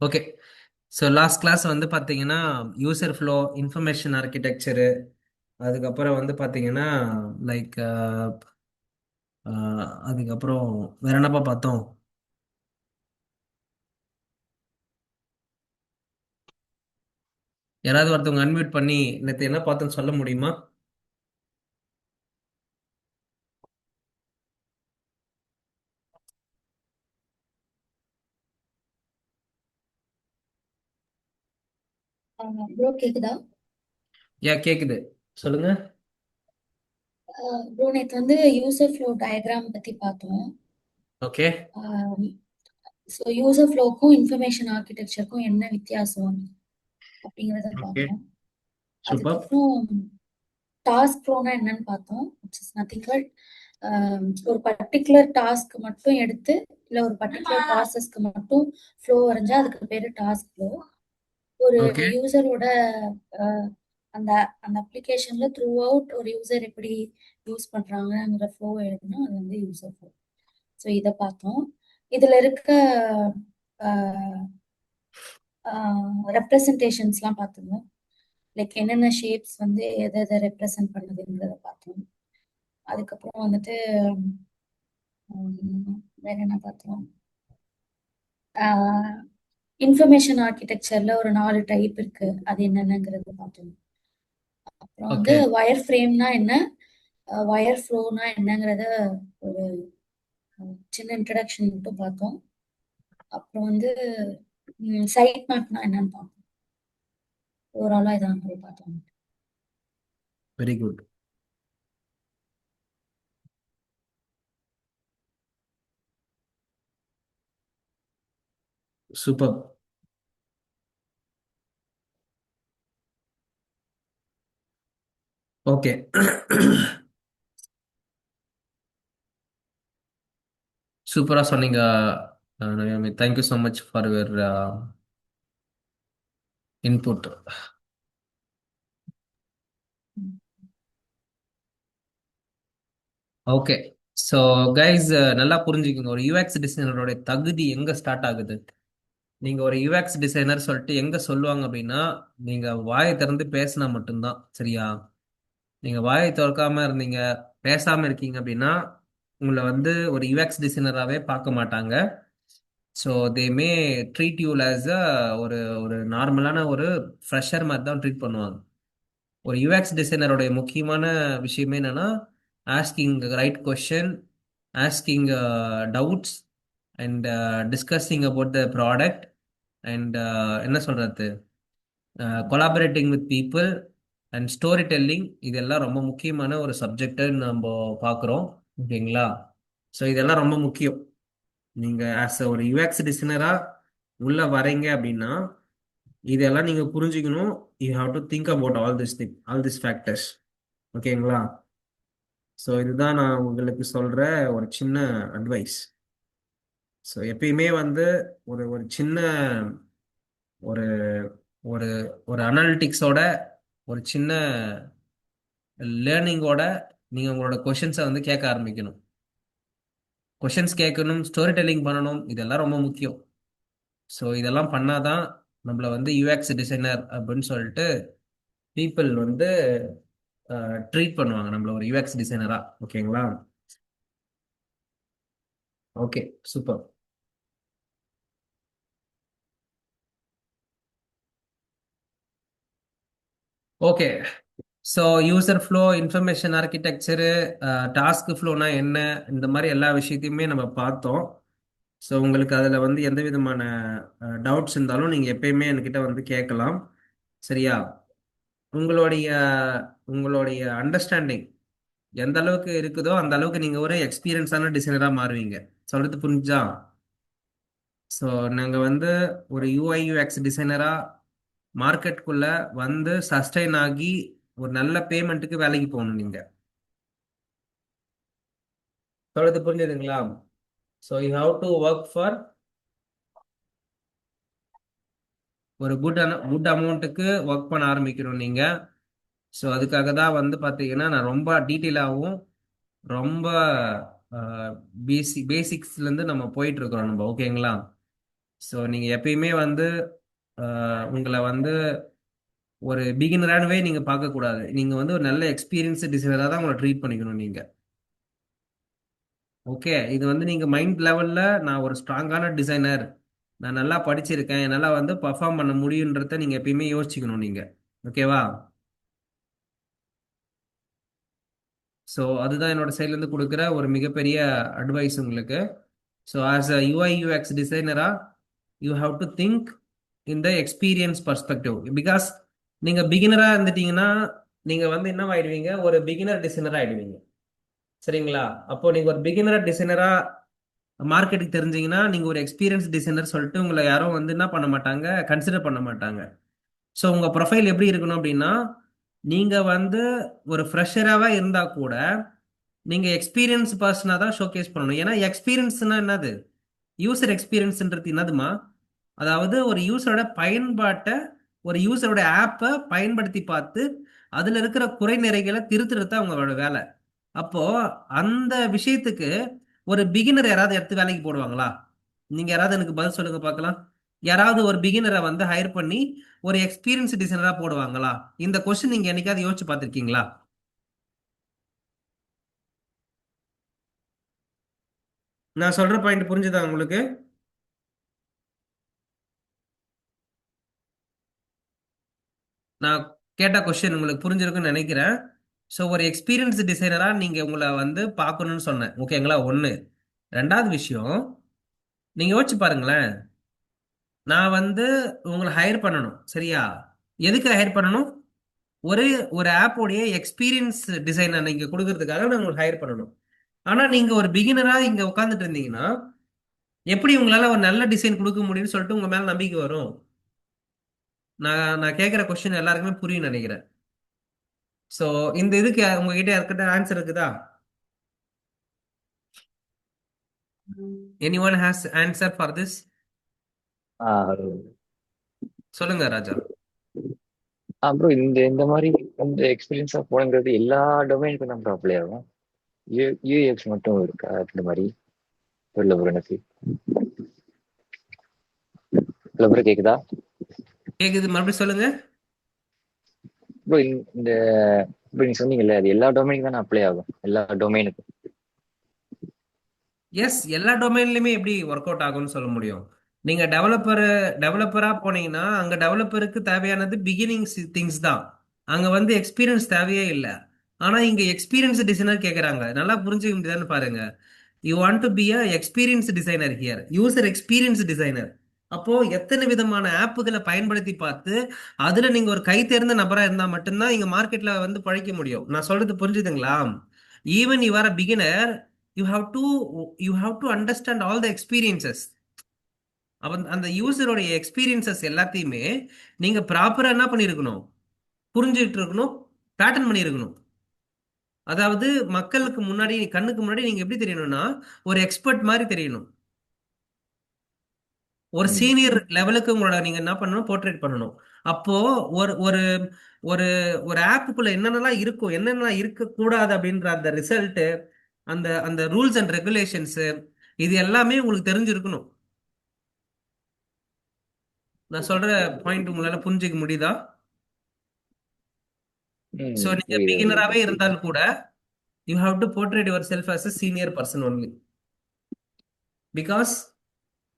Okay. So last class வந்து பார்த்தீங்கன்னா user flow, information architecture, அதுக்கப்புறம் வந்து பார்த்தீங்கன்னா லைக் அதுக்கப்புறம் வேற என்னப்பா பார்த்தோம்? யாராவது ஒருத்தவங்க அன்மியூட் பண்ணி நேற்று என்ன பார்த்தோன்னு சொல்ல முடியுமா? ப்ரோ கேக்குதா? ஏன் கேக்குது, சொல்லுங்க. ப்ரோ நேத்து வந்து யூசர் ஃப்ளோ டயக்ராம் பத்தி பார்த்தோம். ஓகே. ஸோ யூசர் ஃப்ளோக்கும் இன்ஃபர்மேஷன் ஆர்கிடெக்சருக்கும் என்ன வித்தியாசம் அப்படிங்கிறத ஓகே. பார்த்தோம். சூப்பர். அதுக்கப்புறம் டாஸ்க் ஃப்ளோனா என்னன்னு பார்த்தோம். இட்ஸ் இஸ் நத்திங் பட் ஒரு பர்டிகுலர் டாஸ்க் மட்டும் எடுத்து இல்லை ஒரு பர்டிகுலர் ப்ராசஸ்க்கு மட்டும் ஃப்ளோ வரைஞ்சா அதுக்கு பேரு டாஸ்க் ஃப்ளோ. ஒரு ஓகே. யூசரோட அந்த அந்த அப்ளிகேஷன்ல த்ரூ அவுட் ஒரு யூசர் எப்படி யூஸ் பண்றாங்கிற ஃப்ளோ எழுதுனா அது வந்து யூசர் ஃப்ளோ. ஸோ இதை பார்த்தோம். இதுல இருக்க ரெப்ரசன்டேஷன்ஸ்லாம் பார்த்துருந்தோம். லைக் என்னென்ன ஷேப்ஸ் வந்து எதை எதை ரெப்ரசன்ட் பண்ணுதுங்கிறத பார்த்தோம். அதுக்கப்புறம் வந்துட்டு வேற என்ன பார்த்தோம்? இன்ஃபர்மேஷன் ஆர்கிடெக்சர்ல ஒரு 4 டைப் இருக்கு, அது என்னென்னங்கிறது பார்த்தோம். அப்புறம் வந்து ஓகே. வயர் ஃப்ரேம்னா என்ன, வயர் ஃப்ளோனா என்னங்கிறத ஒரு சின்ன இன்ட்ரடக்ஷன் மட்டும் பார்த்தோம். அப்புறம் வந்து சைட் மேப்னா என்னன்னு பார்த்தோம். ஓவராலா இதான் போய் பார்த்தோம். Very good. சூப்பர். ஓகே. சூப்பரா சொன்னீங்க. நவ்யாமி, thank you so much for your input. Okay. So guys, நல்லா புரிஞ்சுக்கோங்க, ஒரு யூஎக்ஸ் டிசைனரோட தகுதி எங்க ஸ்டார்ட் ஆகுது. நீங்க ஒரு யூஎக்ஸ் டிசைனர் சொல்லிட்டு எங்க சொல்லுவாங்க அப்படின்னா, நீங்க வாயை திறந்து பேசினா மட்டும்தான். சரியா? நீங்க வாயை திறக்காம இருந்தீங்க, பேசாம இருக்கீங்க அப்படின்னா உங்களை வந்து ஒரு யூஎக்ஸ் டிசைனராகவே பார்க்க மாட்டாங்க. So they May treat you as a ஒரு ஒரு நார்மலான ஒரு ஃப்ரெஷர் மாதிரி தான் ட்ரீட் பண்ணுவாங்க. ஒரு யூஎக்ஸ் டிசைனருடைய முக்கியமான விஷயமே என்னன்னா, asking right question, asking doubts, and discussing about the product, and என்ன சொல்றது, collaborating with people, and story telling. இதெல்லாம் ரொம்ப முக்கியமான ஒரு சப்ஜெக்டை நம்ம பார்க்குறோம். ஓகேங்களா? ஸோ இதெல்லாம் ரொம்ப முக்கியம். நீங்க ஆஸ் ஒரு யூஎக்ஸ் டிசைனரா உள்ள வரீங்க அப்படின்னா இதெல்லாம் நீங்க புரிஞ்சுக்கணும். You have to think about all this thing, all this factors. ஓகேங்களா? ஸோ இதுதான் நான் உங்களுக்கு சொல்ற ஒரு சின்ன அட்வைஸ். ஸோ எப்பயுமே வந்து ஒரு ஒரு சின்ன ஒரு ஒரு ஒரு அனாலிட்டிக்ஸோட, ஒரு சின்ன லேர்னிங்கோட நீங்க உங்களோட கொஷின்ஸை வந்து கேட்க ஆரம்பிக்கணும். கொஷின்ஸ் கேட்கணும், ஸ்டோரி டெல்லிங் பண்ணணும், இதெல்லாம் ரொம்ப முக்கியம். ஸோ இதெல்லாம் பண்ணாதான் நம்மள வந்து யூஎக்ஸ் டிசைனர் அப்படின்னு சொல்லிட்டு பீப்புள் வந்து ட்ரீட் பண்ணுவாங்க, நம்மள ஒரு யூஎக்ஸ் டிசைனரா. ஓகேங்களா? Okay. Super. Okay. So user flow, information architecture, task ஃப்ளோனா என்ன, இந்த மாதிரி எல்லா விஷயத்தையுமே நம்ம பார்த்தோம். ஸோ உங்களுக்கு அதில் வந்து எந்த விதமான டவுட்ஸ் இருந்தாலும் நீங்கள் எப்பயுமே என்கிட்ட வந்து கேட்கலாம். சரியா? உங்களுடைய உங்களுடைய அண்டர்ஸ்டாண்டிங் எந்த அளவுக்கு இருக்குதோ அந்த அளவுக்கு நீங்கள் ஒரு எக்ஸ்பீரியன்ஸான டிசைனராக மாறுவீங்க. சொல்றது புரிஞ்சா? ஸோ நாங்கள் வந்து ஒரு யூஐ யூஎக்ஸ் டிசைனராக மார்க்கெட்டுக்குள்ள வந்து சஸ்டைன் ஆகி ஒரு நல்ல பேமெண்ட்டுக்கு வேலைக்கு போகணும் நீங்க. சொல்றது புரிஞ்சுதுங்களா? So you have to work for ஒரு குட் அமௌண்ட்டுக்கு ஒர்க் பண்ண ஆரம்பிக்கணும் நீங்க. ஸோ அதுக்காக தான் வந்து பார்த்தீங்கன்னா நான் ரொம்ப டீட்டெயிலாகவும் ரொம்ப பேசிக்ஸ்லேருந்து நம்ம போயிட்டு இருக்கிறோம் நம்ம. ஓகேங்களா? ஸோ நீங்க எப்பயுமே வந்து உங்களை வந்து ஒரு பிகினராகவே நீங்க பார்க்க கூடாது. நீங்க வந்து ஒரு நல்ல எக்ஸ்பீரியன்ஸ் டிசைனராக தான் உங்களை ட்ரீட் பண்ணிக்கணும் நீங்க. ஓகே, இது வந்து நீங்க மைண்ட் லெவல்ல நான் ஒரு ஸ்ட்ராங்கான டிசைனர், நான் நல்லா படிச்சிருக்கேன், என்னால வந்து பர்ஃபார்ம் பண்ண முடியுன்றத நீங்க எப்பயுமே யோசிச்சுக்கணும் நீங்க. ஓகேவா? ஸோ அதுதான் என்னோட சைட்ல இருந்து கொடுக்குற ஒரு மிகப்பெரிய அட்வைஸ் உங்களுக்கு. So as a UI UX டிசைனரா you have to think in the experience perspective. Because நீங்க பிகினரா இருந்துட்டீங்கன்னா நீங்க வந்து என்ன ஆயிடுவீங்க, ஒரு பிகினர் டிசைனரா ஆயிடுவீங்க. சரிங்களா? அப்போ நீங்க ஒரு பிகினர் டிசைனரா மார்க்கெட்டுக்கு தெரிஞ்சீங்கன்னா நீங்க ஒரு எக்ஸ்பீரியன்ஸ் டிசைனர் சொல்லிட்டு உங்களை யாரும் வந்து என்ன பண்ண மாட்டாங்க, கன்சிடர் பண்ண மாட்டாங்க. ஸோ உங்க ப்ரொஃபைல் எப்படி இருக்கணும் அப்படின்னா, நீங்க வந்து ஒரு ஃப்ரெஷராகவே இருந்தா கூட நீங்க எக்ஸ்பீரியன்ஸ் பர்சனா தான் ஷோகேஸ் பண்ணணும். ஏன்னா எக்ஸ்பீரியன்ஸ்னா என்னது, யூசர் எக்ஸ்பீரியன்ஸ்ன்றது என்னதுமா, அதாவது ஒரு யூசரோட பயன்பாட்டை, ஒரு யூசரோட ஆப்பை பயன்படுத்தி பார்த்து அதுல இருக்கிற குறை நிறைகளை திருத்துறது தான் அவங்களோட வேலை. அப்போ அந்த விஷயத்துக்கு ஒரு பிகினர் யாராவது எடுத்து வேலைக்கு போடுவாங்களா? நீங்க யாராவது எனக்கு பதில் சொல்லுங்க பார்க்கலாம். யாராவது ஒரு பிகினரை வந்து ஹையர் பண்ணி ஒரு எக்ஸ்பீரியன்ஸ் டிசைனரா போடுவாங்களா? இந்த கொஸ்டின் நீங்க என்னைக்காவது யோசிச்சு பார்த்திருக்கீங்களா? நான் சொல்ற பாயிண்ட் புரிஞ்சுதா உங்களுக்கு? நான் கேட்ட கொஸ்டின் உங்களுக்கு புரிஞ்சிருக்குன்னு நினைக்கிறேன். ஸோ ஒரு எக்ஸ்பீரியன்ஸ் டிசைனரா நீங்க உங்களை வந்து பார்க்கணும்னு சொன்னேன். ஓகேங்களா? ஒன்று. ரெண்டாவது விஷயம், நீங்க யோசிச்சு பாருங்களேன். நான் வந்து உங்களை ஹையர் பண்ணணும், சரியா? எதுக்கு ஹையர் பண்ணணும்? ஒரு ஒரு ஆப்போடைய எக்ஸ்பீரியன்ஸ் டிசைனர் நீங்க கொடுக்கறதுக்காக நான் உங்களுக்கு ஹையர் பண்ணணும். ஆனா நீங்க ஒரு பிகினரா இங்க உட்காந்துட்டு இருந்தீங்கன்னா எப்படி உங்களால ஒரு நல்ல டிசைன் கொடுக்க முடியும்னு சொல்லிட்டு உங்க மேல நம்பிக்கை வரும்? நான் கேட்கிற கொஸ்டின் எல்லாருக்குமே புரியும் நினைக்கிறேன். ஸோ இந்த இதுக்கு உங்ககிட்ட யார்கிட்ட ஆன்சர் இருக்குதா? Any one has answer for this? சொல்லுங்க ராஜா. அப்புறம் இந்த இந்த மாதிரி இந்த எக்ஸ்பீரியன்ஸா போனங்கிறது எல்லா டொமைனுக்கும் தான் அப்ளை ஆகும். யூஎக்ஸ் மட்டும் இருக்கா இந்த மாதிரி? இல்லை ப்ரோ எனக்கு இல்லை ப்ரோ கேக்குதா? கேக்குது, மறுபடியும் சொல்லுங்க. ப்ரோ இந்த இப்போ நீங்க சொன்னீங்கல்ல அது எல்லா டொமைனுக்கும் தானே அப்ளை ஆகும், எல்லா டொமைனுக்கும். எஸ், எல்லா டொமைன்லயுமே எப்படி ஒர்க் அவுட் ஆகும்னு சொல்ல முடியும்? நீங்க டெவலப்பரா போனீங்கன்னா அங்க டெவலப்பருக்கு தேவையானது பிகினிங் திங்ஸ் தான். அங்க வந்து எக்ஸ்பீரியன்ஸ் தேவையே இல்லை. ஆனா இங்க எக்ஸ்பீரியன்ஸ் டிசைனர் கேக்குறாங்க. நல்லா புரிஞ்சுக்க முடியுதான்னு பாருங்க. You want to be a experience designer here, user experience designer. அப்போ எத்தனை விதமான ஆப்புகளை பயன்படுத்தி பார்த்து அதுல நீங்க ஒரு கை தேர்ந்த நபரா இருந்தா மட்டும்தான் இங்க மார்க்கெட்ல வந்து பழைக்க முடியும். நான் சொல்றது புரிஞ்சுதுங்களா? Even you are a beginner, you have to you have to understand all the experiences. அவன் அந்த யூசருடைய எக்ஸ்பீரியன்சஸ் எல்லாத்தையுமே நீங்க ப்ராப்பரா என்ன பண்ணிருக்கணும், புரிஞ்சுட்டு இருக்கணும், பேட்டர்ன் பண்ணியிருக்கணும். அதாவது மக்களுக்கு முன்னாடி, கண்ணுக்கு முன்னாடி நீங்க எப்படி தெரியணும்னா ஒரு எக்ஸ்பர்ட் மாதிரி தெரியணும். ஒரு ம். சீனியர் லெவலுக்கு உங்களோட நீங்க என்ன பண்ணணும், போர்ட்ரேட் பண்ணணும். அப்போ ஒரு ஒரு ஒரு ஒரு ஆப்புக்குள்ள என்னென்னலாம் இருக்கும், என்னென்னலாம் இருக்க கூடாது அப்படின்ற அந்த ரிசல்ட், அந்த அந்த ரூல்ஸ் அண்ட் ரெகுலேஷன்ஸ், இது எல்லாமே உங்களுக்கு தெரிஞ்சிருக்கணும். நான் சொல்ற பாயிண்ட் உங்களால புரிஞ்சுக்க முடியுதா? சோ நீங்க புரியுது புரியுது. பிகினராகவே இருந்தாலும் கூட you have to portray yourself as a senior person only. Because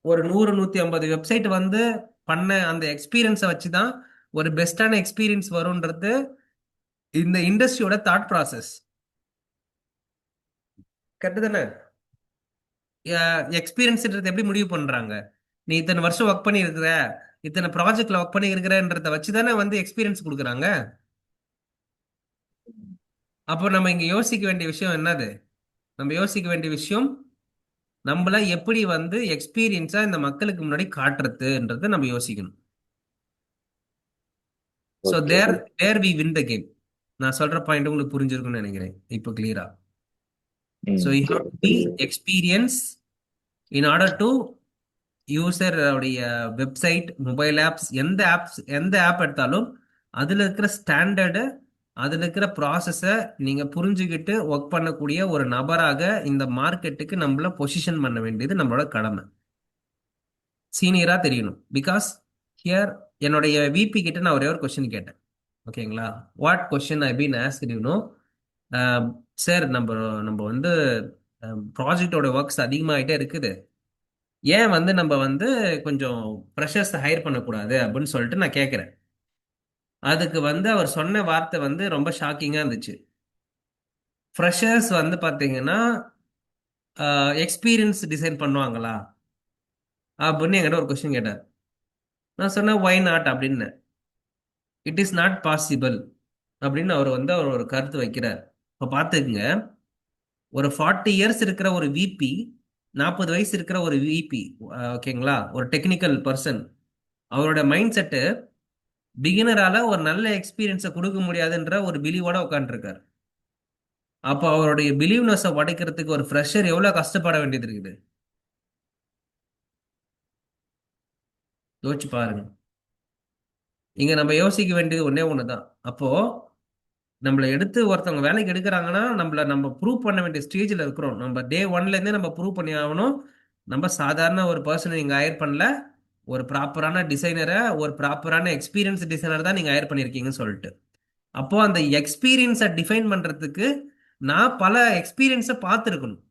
ஒரு 100 150 வெப்சைட் வந்து பண்ண அந்த எக்ஸ்பீரியன்ஸை வச்சு தான் ஒரு பெஸ்டான எக்ஸ்பீரியன்ஸ் வரும்ன்றது இந்த இண்டஸ்ட்ரியோட தாட் ப்ராசஸ். கரெக்டு தானே? எக்ஸ்பீரியன்ஸ்ன்றது எப்படி முடிவு பண்றாங்க? நீ இத்தனை வருஷம் ஒர்க் பண்ணி இருக்கிற, இத்தனை ப்ராஜெக்ட்ல ஒர்க் பண்ணி இருக்கிறன்றத வச்சு தானே வந்து எக்ஸ்பீரியன்ஸ் கொடுக்குறாங்க. அப்போ நம்ம இங்க யோசிக்க வேண்டிய விஷயம் என்னது? நம்ம யோசிக்க வேண்டிய விஷயம், நம்மள எப்படி வந்து எக்ஸ்பீரியன்ஸா இந்த மக்களுக்கு முன்னாடி காட்டுறதுன்றது நம்ம யோசிக்கணும். So okay. There there we win the game. நான் சொல்ற பாயிண்ட் உங்களுக்கு புரிஞ்சிருக்கும்னு நினைக்கிறேன் இப்போ கிளியரா. So you have to be புரியுது. Experience in order to user உடைய வெப்சைட், மொபைல் எந்த ஆப் எடுத்தாலும் அதுல இருக்கிற ஸ்டாண்டர்டு, அதுல இருக்கிற ப்ராசஸை நீங்க புரிஞ்சுக்கிட்டு ஒர்க் பண்ணக்கூடிய ஒரு நபராக இந்த மார்க்கெட்டுக்கு நம்மள பொசிஷன் பண்ண வேண்டியது நம்மளோட கடமை. சீனியராக தெரியணும். பிகாஸ் ஹியர் என்னுடைய விபி கிட்ட நான் ஒரே ஒரு கொஸ்டின் கேட்டேன். ஓகேங்களா? What question I been asked you know, sir நம்ம நம்ம வந்து ப்ராஜெக்டோட ஒர்க்ஸ் அதிகமாகிட்டே இருக்குது, ஏன் வந்து நம்ம வந்து கொஞ்சம் ஃப்ரெஷர்ஸ் ஹையர் பண்ணக்கூடாது அப்படின்னு சொல்லிட்டு நான் கேட்குறேன். அதுக்கு வந்து அவர் சொன்ன வார்த்தை வந்து ரொம்ப ஷாக்கிங்காக இருந்துச்சு. ஃப்ரெஷர்ஸ் வந்து பார்த்தீங்கன்னா எக்ஸ்பீரியன்ஸ் டிசைன் பண்ணுவாங்களா அப்படின்னு என்கிட்ட ஒரு கொஸ்டின் கேட்டார். நான் சொன்னேன் ஒய் நாட் அப்படின்னு. இட் இஸ் நாட் பாசிபிள் அப்படின்னு அவர் ஒரு கருத்து வைக்கிறார். இப்போ பார்த்துக்குங்க, ஒரு 40 இயர்ஸ் இருக்கிற ஒரு விபி, 40 வயசு இருக்கிற ஒரு விபி, ஓகேங்களா, ஒரு டெக்னிக்கல் பர்சன், அவரோட மைண்ட் செட்டு பிகினரால ஒரு நல்ல எக்ஸ்பீரியன்ஸை கொடுக்க முடியாதுன்ற ஒரு பிலீவோட உட்காந்துருக்காரு. அப்போ அவருடைய பிலீவ்னஸை உடைக்கிறதுக்கு ஒரு ஃப்ரெஷர் எவ்வளோ கஷ்டப்பட வேண்டியது இருக்குது, யோசிச்சு பாருங்க. இங்க நம்ம யோசிக்க வேண்டியது ஒண்ணே ஒண்ணுதான். அப்போ நம்மளை எடுத்து ஒருத்தவங்க வேலைக்கு எடுக்கிறாங்கன்னா நம்ம ப்ரூவ் பண்ண வேண்டிய ஸ்டேஜில் இருக்கிறோம். நம்ம டே ஒன்ல இருந்தே நம்ம ப்ரூவ் பண்ணி ஆகணும். நம்ம சாதாரண ஒரு பர்சனை நீங்க ஹையர் பண்ணல, ஒரு ப்ராப்பரான டிசைனரை, ஒரு ப்ராப்பரான எக்ஸ்பீரியன்ஸ் டிசைனர் தான் நீங்க ஹையர் பண்ணியிருக்கீங்கன்னு சொல்லிட்டு. அப்போ அந்த எக்ஸ்பீரியன்ஸை டிஃபைன் பண்றதுக்கு நான் பல எக்ஸ்பீரியன்ஸை பார்த்துருக்கணும்.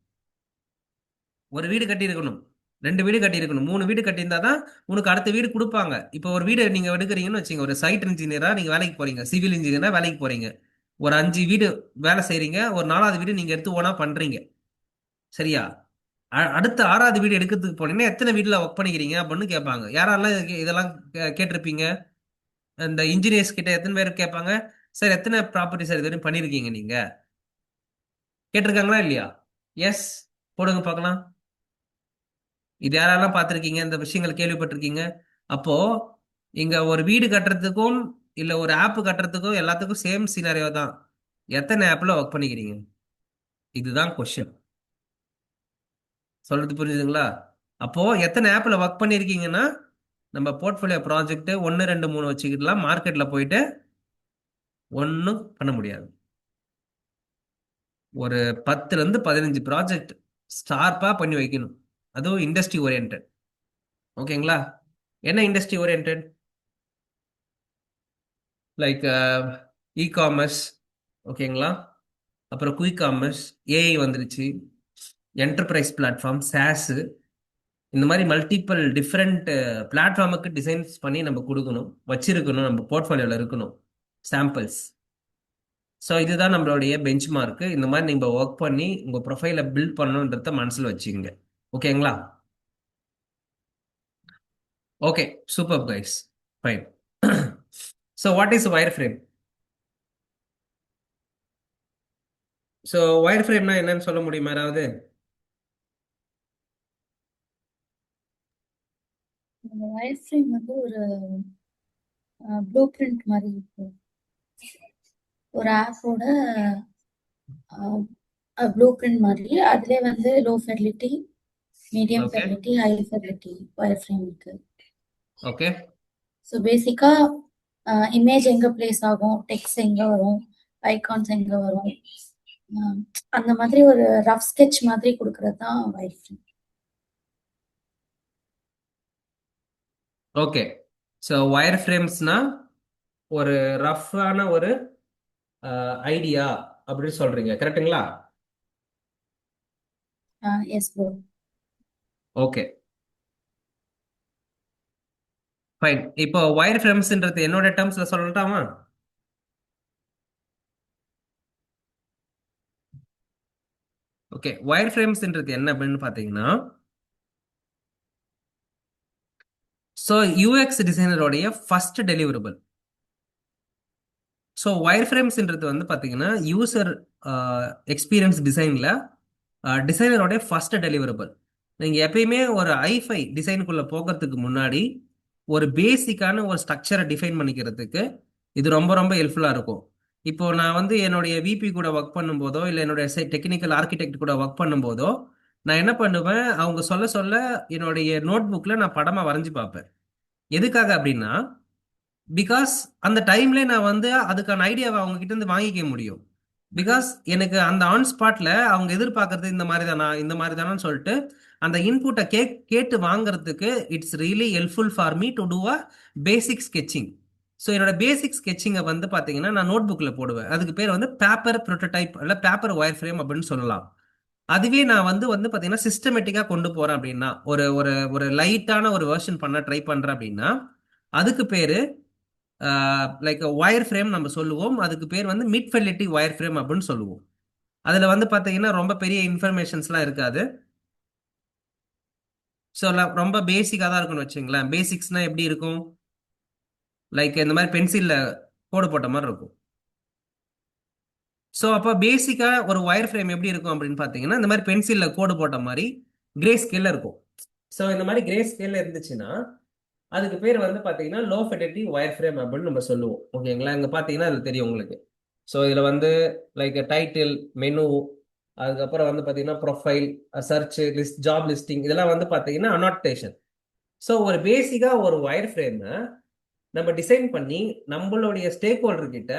ஒரு வீடு கட்டியிருக்கணும், 2 வீடு கட்டியிருக்கணும், 3 வீடு கட்டியிருந்தா தான் உனக்கு அடுத்த வீடு கொடுப்பாங்க. இப்போ ஒரு வீடு நீங்க எடுக்கிறீங்கன்னு வச்சுங்க, ஒரு சைட் இன்ஜினியரா நீங்க வேலைக்கு போறீங்க, சிவில் இன்ஜினியரா வேலைக்கு போறீங்க, ஒரு 5 வீடு வேலை செய்றீங்க, ஒரு 4வது வீடு நீங்க எடுத்து ஓனா பண்றீங்க, சரியா? அடுத்த 6வது வீடு எடுக்கிறதுக்கு போனீங்கன்னா எத்தனை வீட்டுல ஒர்க் பண்ணிக்கிறீங்க அப்படின்னு கேட்பாங்க. யாரெல்லாம் இதெல்லாம் கேட்டிருப்பீங்க? இந்த இன்ஜினியர்ஸ் கிட்ட எத்தனை பேர் கேட்பாங்க, சார் எத்தனை ப்ராப்பர்ட்டி சார் இது வரையும் பண்ணிருக்கீங்க நீங்க? கேட்டிருக்காங்களா இல்லையா? எஸ் போடுங்க பார்க்கலாம். இது யாரெல்லாம் பார்த்துருக்கீங்க, இந்த விஷயங்கள் கேள்விப்பட்டிருக்கீங்க? அப்போ இங்க ஒரு வீடு கட்டுறதுக்கும் இல்ல ஒரு ஆப் கட்டுறதுக்கும் எல்லாத்துக்கும் சேம் சினாரியோ தான். எத்தனை ஆப்ல ஒர்க் பண்ணிக்கிறீங்க? இதுதான் கொஸ்டின். சொல்றது புரிஞ்சுதுங்களா? அப்போ எத்தனை ஆப்ல ஒர்க் பண்ணிருக்கீங்கன்னா நம்ம போர்ட்ஃபோலியோ ப்ராஜெக்ட் 1 2 3 வச்சுக்கிடலாம். மார்க்கெட்ல போயிட்டு ஒன்றும் பண்ண முடியாது. ஒரு 10ல இருந்து 15 ப்ராஜெக்ட் ஸ்டார்ப்பா பண்ணி வைக்கணும். அதுவும் இண்டஸ்ட்ரி ஓரியன்ட். ஓகேங்களா? என்ன இண்டஸ்ட்ரி ஓரியன்ட்? லைக் இ-காமர்ஸ், ஓகேங்களா, அப்புறம் குயிக் காமர்ஸ், ஏஐ வந்துருச்சு, என்டர்பிரைஸ் பிளாட்ஃபார்ம், சாஸ், இந்த மாதிரி மல்டிபிள் டிஃப்ரெண்ட் பிளாட்ஃபார்முக்கு டிசைன்ஸ் பண்ணி நம்ம கொடுக்கணும், வச்சிருக்கணும், நம்ம போர்ட்ஃபோலியோவில் இருக்கணும் சாம்பிள்ஸ். ஸோ இதுதான் நம்மளுடைய பெஞ்ச் மார்க்கு. இந்த மாதிரி நீங்கள் ஒர்க் பண்ணி உங்கள் ப்ரொஃபைலை பில்ட் பண்ணணுன்றத மனசில் வச்சுக்கோங்க. ஓகேங்களா? Okay, super guys, fine. So what is wireframe? So வயர் ஃப்ரேம்னா என்னன்னு சொல்ல முடியுமா யாராவது? வயர் ஃப்ரேம் வந்து ஒரு ப்ளூ பிரிண்ட் மாதிரி இருக்கும். ஒரு ஆப்போட ப்ளூ பிரிண்ட் மாதிரி அதுலேயே வந்து low fidelity, medium okay fidelity, high fidelity wire frame இருக்கு. ஓகே ஸோ பேசிக்கா இமேஜ் எங்க பிளேஸ் ஆகும், டெக்ஸ்ட் எங்க வரும், ஐகான்ஸ் எங்க வரும், அந்த மாதிரி ஒரு ரஃப் ஸ்கெட்ச் மாதிரி கொடுக்கறது தான் wire frame. Okay. So wire ஃப்ரேம்ஸ்னா ஒரு ரஃப்பான ஒரு ஐடியா அப்படின்னு சொல்றீங்க, கரெக்டுங்களா? Yes bro. Okay fine. இப்போ வயர் ஃப்ரேம்ஸ்ன்றது என்னோட டேர்ம்ஸ்ல சொல்லட்டாமா? ஓகே, வயர் ஃப்ரேம்ஸ்ன்றது என்ன அப்படின்னு பார்த்தீங்கன்னா, ஸோ யூஎக்ஸ் டிசைனருடைய ஃபர்ஸ்ட் டெலிவரபிள். ஸோ ஒயர் ஃப்ரேம்ஸ்ன்றது வந்து பார்த்தீங்கன்னா யூசர் எக்ஸ்பீரியன்ஸ் டிசைனில் டிசைனரோடைய ஃபர்ஸ்ட் டெலிவரபிள். நீங்கள் எப்பயுமே ஒரு ஐஃபை டிசைனுக்குள்ளே போகிறதுக்கு முன்னாடி ஒரு பேசிக்கான ஒரு ஸ்ட்ரக்சரை டிஃபைன் பண்ணிக்கிறதுக்கு இது ரொம்ப ரொம்ப ஹெல்ப்ஃபுல்லாக இருக்கும். இப்போ நான் வந்து என்னுடைய விபி கூட ஒர்க் பண்ணும்போதோ இல்லை என்னுடைய டெக்னிக்கல் ஆர்கிடெக்ட் கூட ஒர்க் பண்ணும்போதோ நான் என்ன பண்ணுவேன், அவங்க சொல்ல சொல்ல என்னுடைய நோட் புக்கில் நான் படமாக வரைஞ்சி பார்ப்பேன். எதுக்காக அப்படின்னா, பிகாஸ் அந்த டைம்ல நான் வந்து அதுக்கான ஐடியாவை அவங்க கிட்ட இருந்து வாங்கிக்க முடியும். பிகாஸ் எனக்கு அந்த ஆன் ஸ்பாட்ல அவங்க எதிர்பார்க்கறது இந்த மாதிரி தானா, இந்த மாதிரி தானான்னு சொல்லிட்டு அந்த இன்புட்டை கேட்டு வாங்குறதுக்கு it's really helpful for me to do a basic sketching. So என்னோட பேசிக் ஸ்கெட்சிங்கை வந்து பார்த்தீங்கன்னா நான் நோட் புக்கில் போடுவேன். அதுக்கு பேர் வந்து பேப்பர் ப்ரோட்டோடைப் இல்லை பேப்பர் ஒயர் ஃப்ரேம் அப்படின்னு சொல்லலாம். அதுவே நான் வந்து பார்த்தீங்கன்னா சிஸ்டமேட்டிக்காக கொண்டு போகிறேன் அப்படின்னா ஒரு ஒரு ஒரு லைட்டான ஒரு வெர்ஷன் பண்ண ட்ரை பண்ணுறேன் அப்படின்னா அதுக்கு பேர் லைக் ஒயர் ஃப்ரேம் நம்ம சொல்லுவோம். அதுக்கு பேர் வந்து மிட் ஃபெலிட்டி ஒயர் ஃப்ரேம் அப்படின்னு சொல்லுவோம். அதில் வந்து பார்த்தீங்கன்னா ரொம்ப பெரிய இன்ஃபர்மேஷன்ஸ்லாம் இருக்காது. ஸோ ரொம்ப பேசிக்காக தான் இருக்கும்னு வச்சுங்களேன். பேசிக்ஸ்னா எப்படி இருக்கும், லைக் இந்த மாதிரி பென்சிலில் கோடு போட்ட மாதிரி இருக்கும். ஸோ அப்போ பேசிக்காக ஒரு ஒயர் ஃப்ரேம் எப்படி இருக்கும் அப்படின்னு பார்த்தீங்கன்னா இந்த மாதிரி பென்சிலில் கோடு போட்ட மாதிரி கிரே ஸ்கேலில் இருக்கும். ஸோ இந்த மாதிரி கிரே ஸ்கேலில் இருந்துச்சுன்னா அதுக்கு பேர் வந்து பார்த்தீங்கன்னா லோ ஃபெடலிட்டி ஒயர் ஃப்ரேம் அப்படின்னு நம்ம சொல்லுவோம். ஓகேங்களா, இங்கே பார்த்தீங்கன்னா அது தெரியும் உங்களுக்கு. ஸோ இதில் வந்து லைக் டைட்டில், மெனு, அதுக்கப்புறம் வந்து பார்த்தீங்கன்னா profile, search list, job listing, இதெல்லாம் வந்து பார்த்தீங்கன்னா அனாட்டேஷன். ஸோ ஒரு பேசிக்காக ஒரு ஒயர் ஃப்ரேமை நம்ம டிசைன் பண்ணி நம்மளுடைய ஸ்டேக் ஹோல்டர் கிட்ட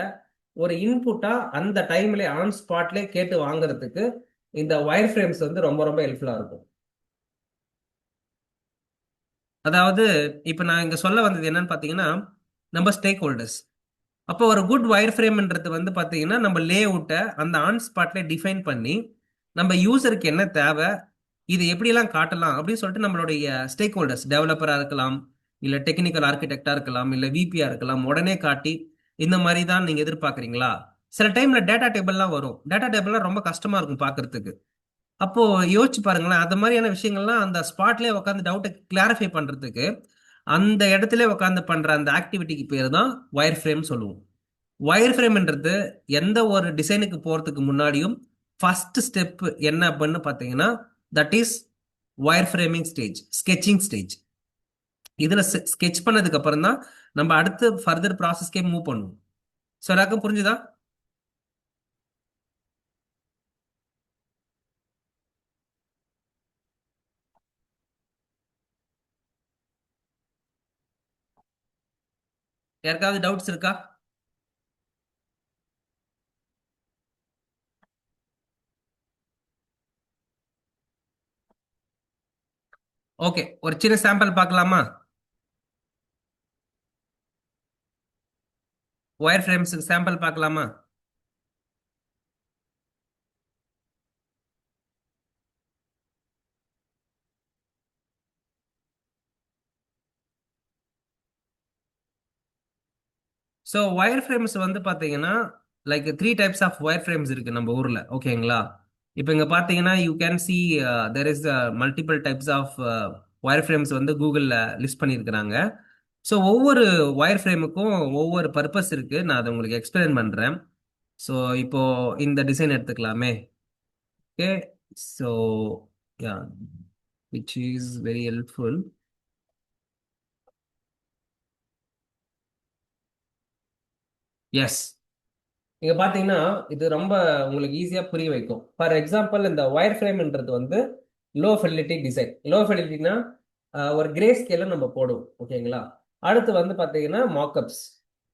ஒரு இன்புட்டா அந்த டைம்ல ஆன் ஸ்பாட்ல கேட்டு வாங்குறதுக்கு இந்த ஒயர் ஃப்ரேம்ஸ் வந்து ரொம்ப ரொம்ப ஹெல்ப்ஃபுல்லா இருக்கும். அதாவது இப்ப நான் இங்க சொல்ல வந்தது என்னன்னு பாத்தீங்கன்னா நம்ம ஸ்டேக் ஹோல்டர்ஸ். அப்போ ஒரு குட் ஒயர் ஃப்ரேம்ன்றது வந்து பாத்தீங்கன்னா நம்ம லே அவுட்டை அந்த ஆன் ஸ்பாட்ல டிஃபைன் பண்ணி நம்ம யூசருக்கு என்ன தேவை, இது எப்படியெல்லாம் காட்டலாம் அப்படின்னு சொல்லிட்டு நம்மளுடைய ஸ்டேக் ஹோல்டர்ஸ், டெவலப்பரா இருக்கலாம், இல்ல டெக்னிக்கல் ஆர்கிடெக்டா இருக்கலாம், இல்ல விபியா இருக்கலாம், உடனே காட்டி இந்த மாதிரி தான் நீங்க எதிர்பார்க்குறீங்களா. சில டைம்ல டேட்டா டேபிள்லாம் வரும். டேட்டா டேபிள்லாம் ரொம்ப கஷ்டமா இருக்கும் பார்க்கறதுக்கு. அப்போ யோசிச்சு பாருங்களேன், அந்த மாதிரியான விஷயங்கள்லாம் அந்த ஸ்பாட்லேயே உட்காந்து டவுட்டை கிளாரிஃபை பண்றதுக்கு அந்த இடத்துல உட்காந்து பண்ற அந்த ஆக்டிவிட்டிக்கு பேர் தான் ஒயர் ஃப்ரேம் சொல்லுவோம். ஒயர் ஃப்ரேம்ன்றது எந்த ஒரு டிசைனுக்கு போறதுக்கு முன்னாடியும் ஃபர்ஸ்ட் ஸ்டெப் என்ன அப்படின்னு பார்த்தீங்கன்னா that is wire framing stage, sketching stage. இதுல ஸ்கெட்ச் பண்ணதுக்கு அப்புறம் தான் நம்ம அடுத்து ஃபர்தர் ப்ராசஸ்க்கே மூவ் பண்ணுவோம். ஸோ எல்லாருக்கும் புரிஞ்சுதா? யாருக்காவது டவுட்ஸ் இருக்கா? ஓகே, ஒரு சின்ன சாம்பிள் பார்க்கலாமா? ஒயர் ஃப்ரேம்ஸ் சாம்பிள் பார்க்கலாமா? ஸோ ஒயர் ஃப்ரேம்ஸ் வந்து பார்த்தீங்கன்னா like three types of wire frames இருக்கு நம்ம ஊர்ல. ஓகேங்களா, இப்போ இங்க பார்த்தீங்கன்னா you can see there is multiple types of wire frames வந்து கூகுளில் லிஸ்ட் பண்ணியிருக்கிறாங்க. ஸோ ஒவ்வொரு ஒயர் ஃப்ரேமுக்கும் ஒவ்வொரு பர்பஸ் இருக்கு. நான் அதை உங்களுக்கு எக்ஸ்பிளைன் பண்றேன். ஸோ இப்போ இந்த டிசைன் எடுத்துக்கலாமே. Okay, so yeah, which is very helpful. Yes, நீங்க பாத்தீங்கன்னா இது ரொம்ப உங்களுக்கு ஈஸியா புரிய வைக்கும். ஃபார் எக்ஸாம்பிள் இந்த ஒயர் ஃப்ரேம்ன்றது வந்து லோ ஃபெசிலிட்டி டிசைன். லோ ஃபெசிலிட்டினா ஒரு கிரே ஸ்கேல நம்ம போடுவோம். ஓகேங்களா, அடுத்து வந்து பாத்தீங்கன்னா மார்க்அப்ஸ்.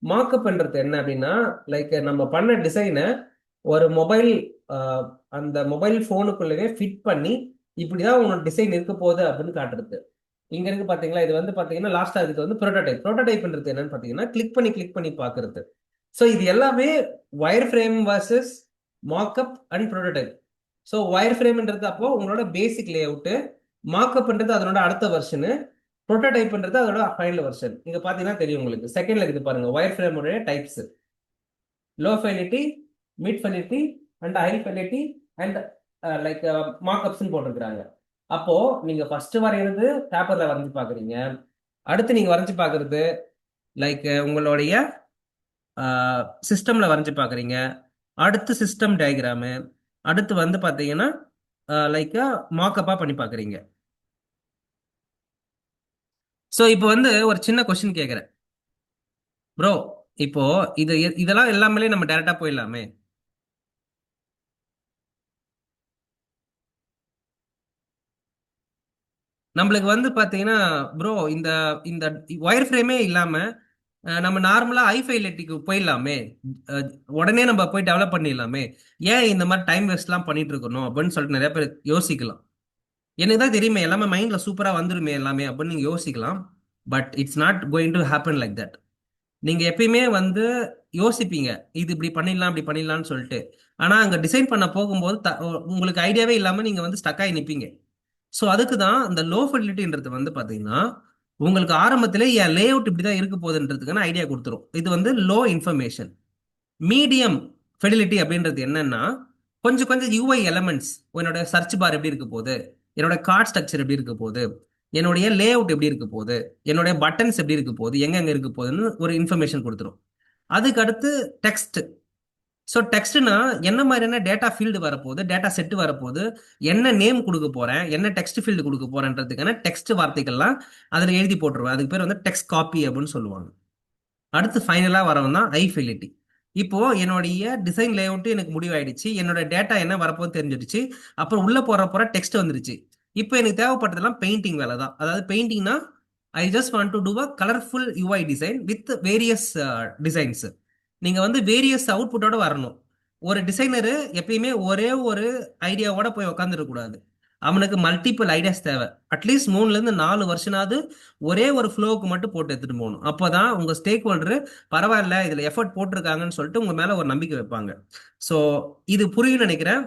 மார்க்அப்ன்றது என்ன அப்படின்னா லைக் நம்ம பண்ண டிசைனை ஒரு மொபைல், அந்த மொபைல் போனுக்குள்ளவே ஃபிட் பண்ணி இப்படிதான் உங்களோட டிசைன் இருக்க போகுது அப்படின்னு காட்டுறது. இங்க இருக்கு பாத்தீங்களா, இது வந்து பாத்தீங்கன்னா லாஸ்டா இதுக்கு வந்து ப்ரோட்டோடைப். ப்ரோட்டோடைப்ன்றது என்னன்னு பாத்தீங்கன்னா கிளிக் பண்ணி பாக்குறது. ஸோ இது எல்லாமே wire frame versus markup and prototype. So wire ஃப்ரேம்ன்றது அப்போ உங்களோட பேசிக் லே அவுட்டு, மார்க்அப்ன்றது அதனோட அடுத்த வெர்ஷனு, ப்ரோட்டோடைப்ன்றது அதோட ஃபைனல் வெர்ஷன். இங்க பாத்தீங்கன்னா தெரியும் உங்களுக்கு. செகண்ட்ல இருக்குது பாருங்க ஒயர் ஃப்ரேமோட types: low fidelity, mid fidelity and high fidelity and like markups போட்டிருக்கிறாங்க. அப்போ நீங்க ஃபர்ஸ்ட் வரைகிறது பேப்பர்ல வரைஞ்சு பாக்குறீங்க, அடுத்து நீங்க வரைஞ்சு பாக்குறது லைக் உங்களுடைய சிஸ்டம்ல வரைஞ்சு பாக்குறீங்க, அடுத்து சிஸ்டம் டயக்ராமு, அடுத்து வந்து பாத்தீங்கன்னா லைக் மார்க்கப்பா பண்ணி பாக்குறீங்க. ஸோ இப்போ வந்து ஒரு சின்ன கொஸ்டின் கேட்குறேன் ப்ரோ. இப்போ இதெல்லாம் எல்லாமே நம்ம டைரக்டா போயிடலாமே. நம்மளுக்கு வந்து பாத்தீங்கன்னா ப்ரோ இந்த இந்த ஒயர் ஃப்ரேமே இல்லாம நம்ம நார்மலா ஐஃபைலெட்டிக்கு போயிடலாமே. அஹ், உடனே நம்ம போய் டெவலப் பண்ணிடலாமே. ஏன் இந்த மாதிரி டைம் வேஸ்ட்லாம் பண்ணிட்டு இருக்கணும் அப்படின்னு சொல்லிட்டு நிறைய பேர் யோசிக்கலாம். எனக்கு தான் தெரியுமே எல்லாமே மைண்ட்ல சூப்பரா வந்துருமே எல்லாமே அப்படின்னு நீங்க யோசிக்கலாம். But it's not going to happen like that. நீங்க எப்பயுமே வந்து யோசிப்பீங்க, இது இப்படி பண்ணிடலாம் இப்படி பண்ணிடலாம்னு சொல்லிட்டு. ஆனா அங்க டிசைன் பண்ண போகும்போது உங்களுக்கு ஐடியாவே இல்லாம நீங்க வந்து ஸ்டக் ஆகி நிப்பீங்க. ஸோ அதுக்கு தான் இந்த லோ ஃபெசிலிட்டின்றது வந்து பாத்தீங்கன்னா உங்களுக்கு ஆரம்பத்திலே என் லே அவுட் இப்படிதான் இருக்க போகுதுன்றதுக்கான ஐடியா கொடுத்துரும். இது வந்து லோ இன்ஃபர்மேஷன். மீடியம் ஃபெடிலிட்டி அப்படின்றது என்னன்னா கொஞ்சம் கொஞ்சம் யூஐ எலமெண்ட்ஸ், என்னோட சர்ச் பார் எப்படி இருக்க போகுது, என்னோட கார்ட் ஸ்ட்ரக்சர் எப்படி இருக்க போகுது, என்னுடைய லே அவுட் எப்படி இருக்க போகுது, என்னுடைய பட்டன்ஸ் எப்படி இருக்க போகுது, எங்க இருக்க போகுதுன்னு ஒரு இன்ஃபர்மேஷன் கொடுத்துரும். அதுக்கு அடுத்து டெக்ஸ்ட். ஸோ டெக்ஸ்ட்னா என்ன மாதிரியான டேட்டா ஃபீல்டு வரப்போகுது, டேட்டா செட் வரப்போகுது, என்ன நேம் கொடுக்க போறேன், என்ன டெக்ஸ்ட் ஃபீல்டு கொடுக்க போறேன்றதுக்கான டெக்ஸ்ட் வார்த்தைகள்லாம் அதில் எழுதி போட்டுருவேன். அதுக்கு பேர் வந்து டெக்ஸ்ட் காப்பி அப்படின்னு சொல்லுவாங்க. அடுத்து ஃபைனலா வரவன் தான் ஐஃபிலிட்டி. இப்போ என்னுடைய டிசைன் லேஅவுட் எனக்கு முடிவாயிடுச்சு, என்னோட டேட்டா என்ன வரப்போன்னு தெரிஞ்சிடுச்சு, அப்புறம் உள்ள போற டெக்ஸ்ட் வந்துருச்சு. இப்போ எனக்கு தேவைப்பட்டதெல்லாம் பெயிண்டிங் வேலை தான். அதாவது பெயிண்டிங்னா I just want to do a colourful UI design with various designs. நீங்க வந்து வேரியஸ் அவுட்புட்டோட வரணும். ஒரு டிசைனரு எப்பயுமே ஒரே ஒரு ஐடியாவோட போய் உக்காந்துட கூடாது. அவனுக்கு மல்டிபிள் ஐடியாஸ் தேவை. அட்லீஸ்ட் 3 ல இருந்து 4 வருஷனாவது ஒரே ஒரு ஃப்ளோவுக்கு மட்டும் போட்டு எடுத்துட்டு போகணும். அப்போதான் உங்க ஸ்டேக் ஹோல்டர் பரவாயில்ல இதுல எஃபர்ட் போட்டிருக்காங்கன்னு சொல்லிட்டு உங்க மேல ஒரு நம்பிக்கை வைப்பாங்க. ஸோ இது புரியும் நினைக்கிறேன்.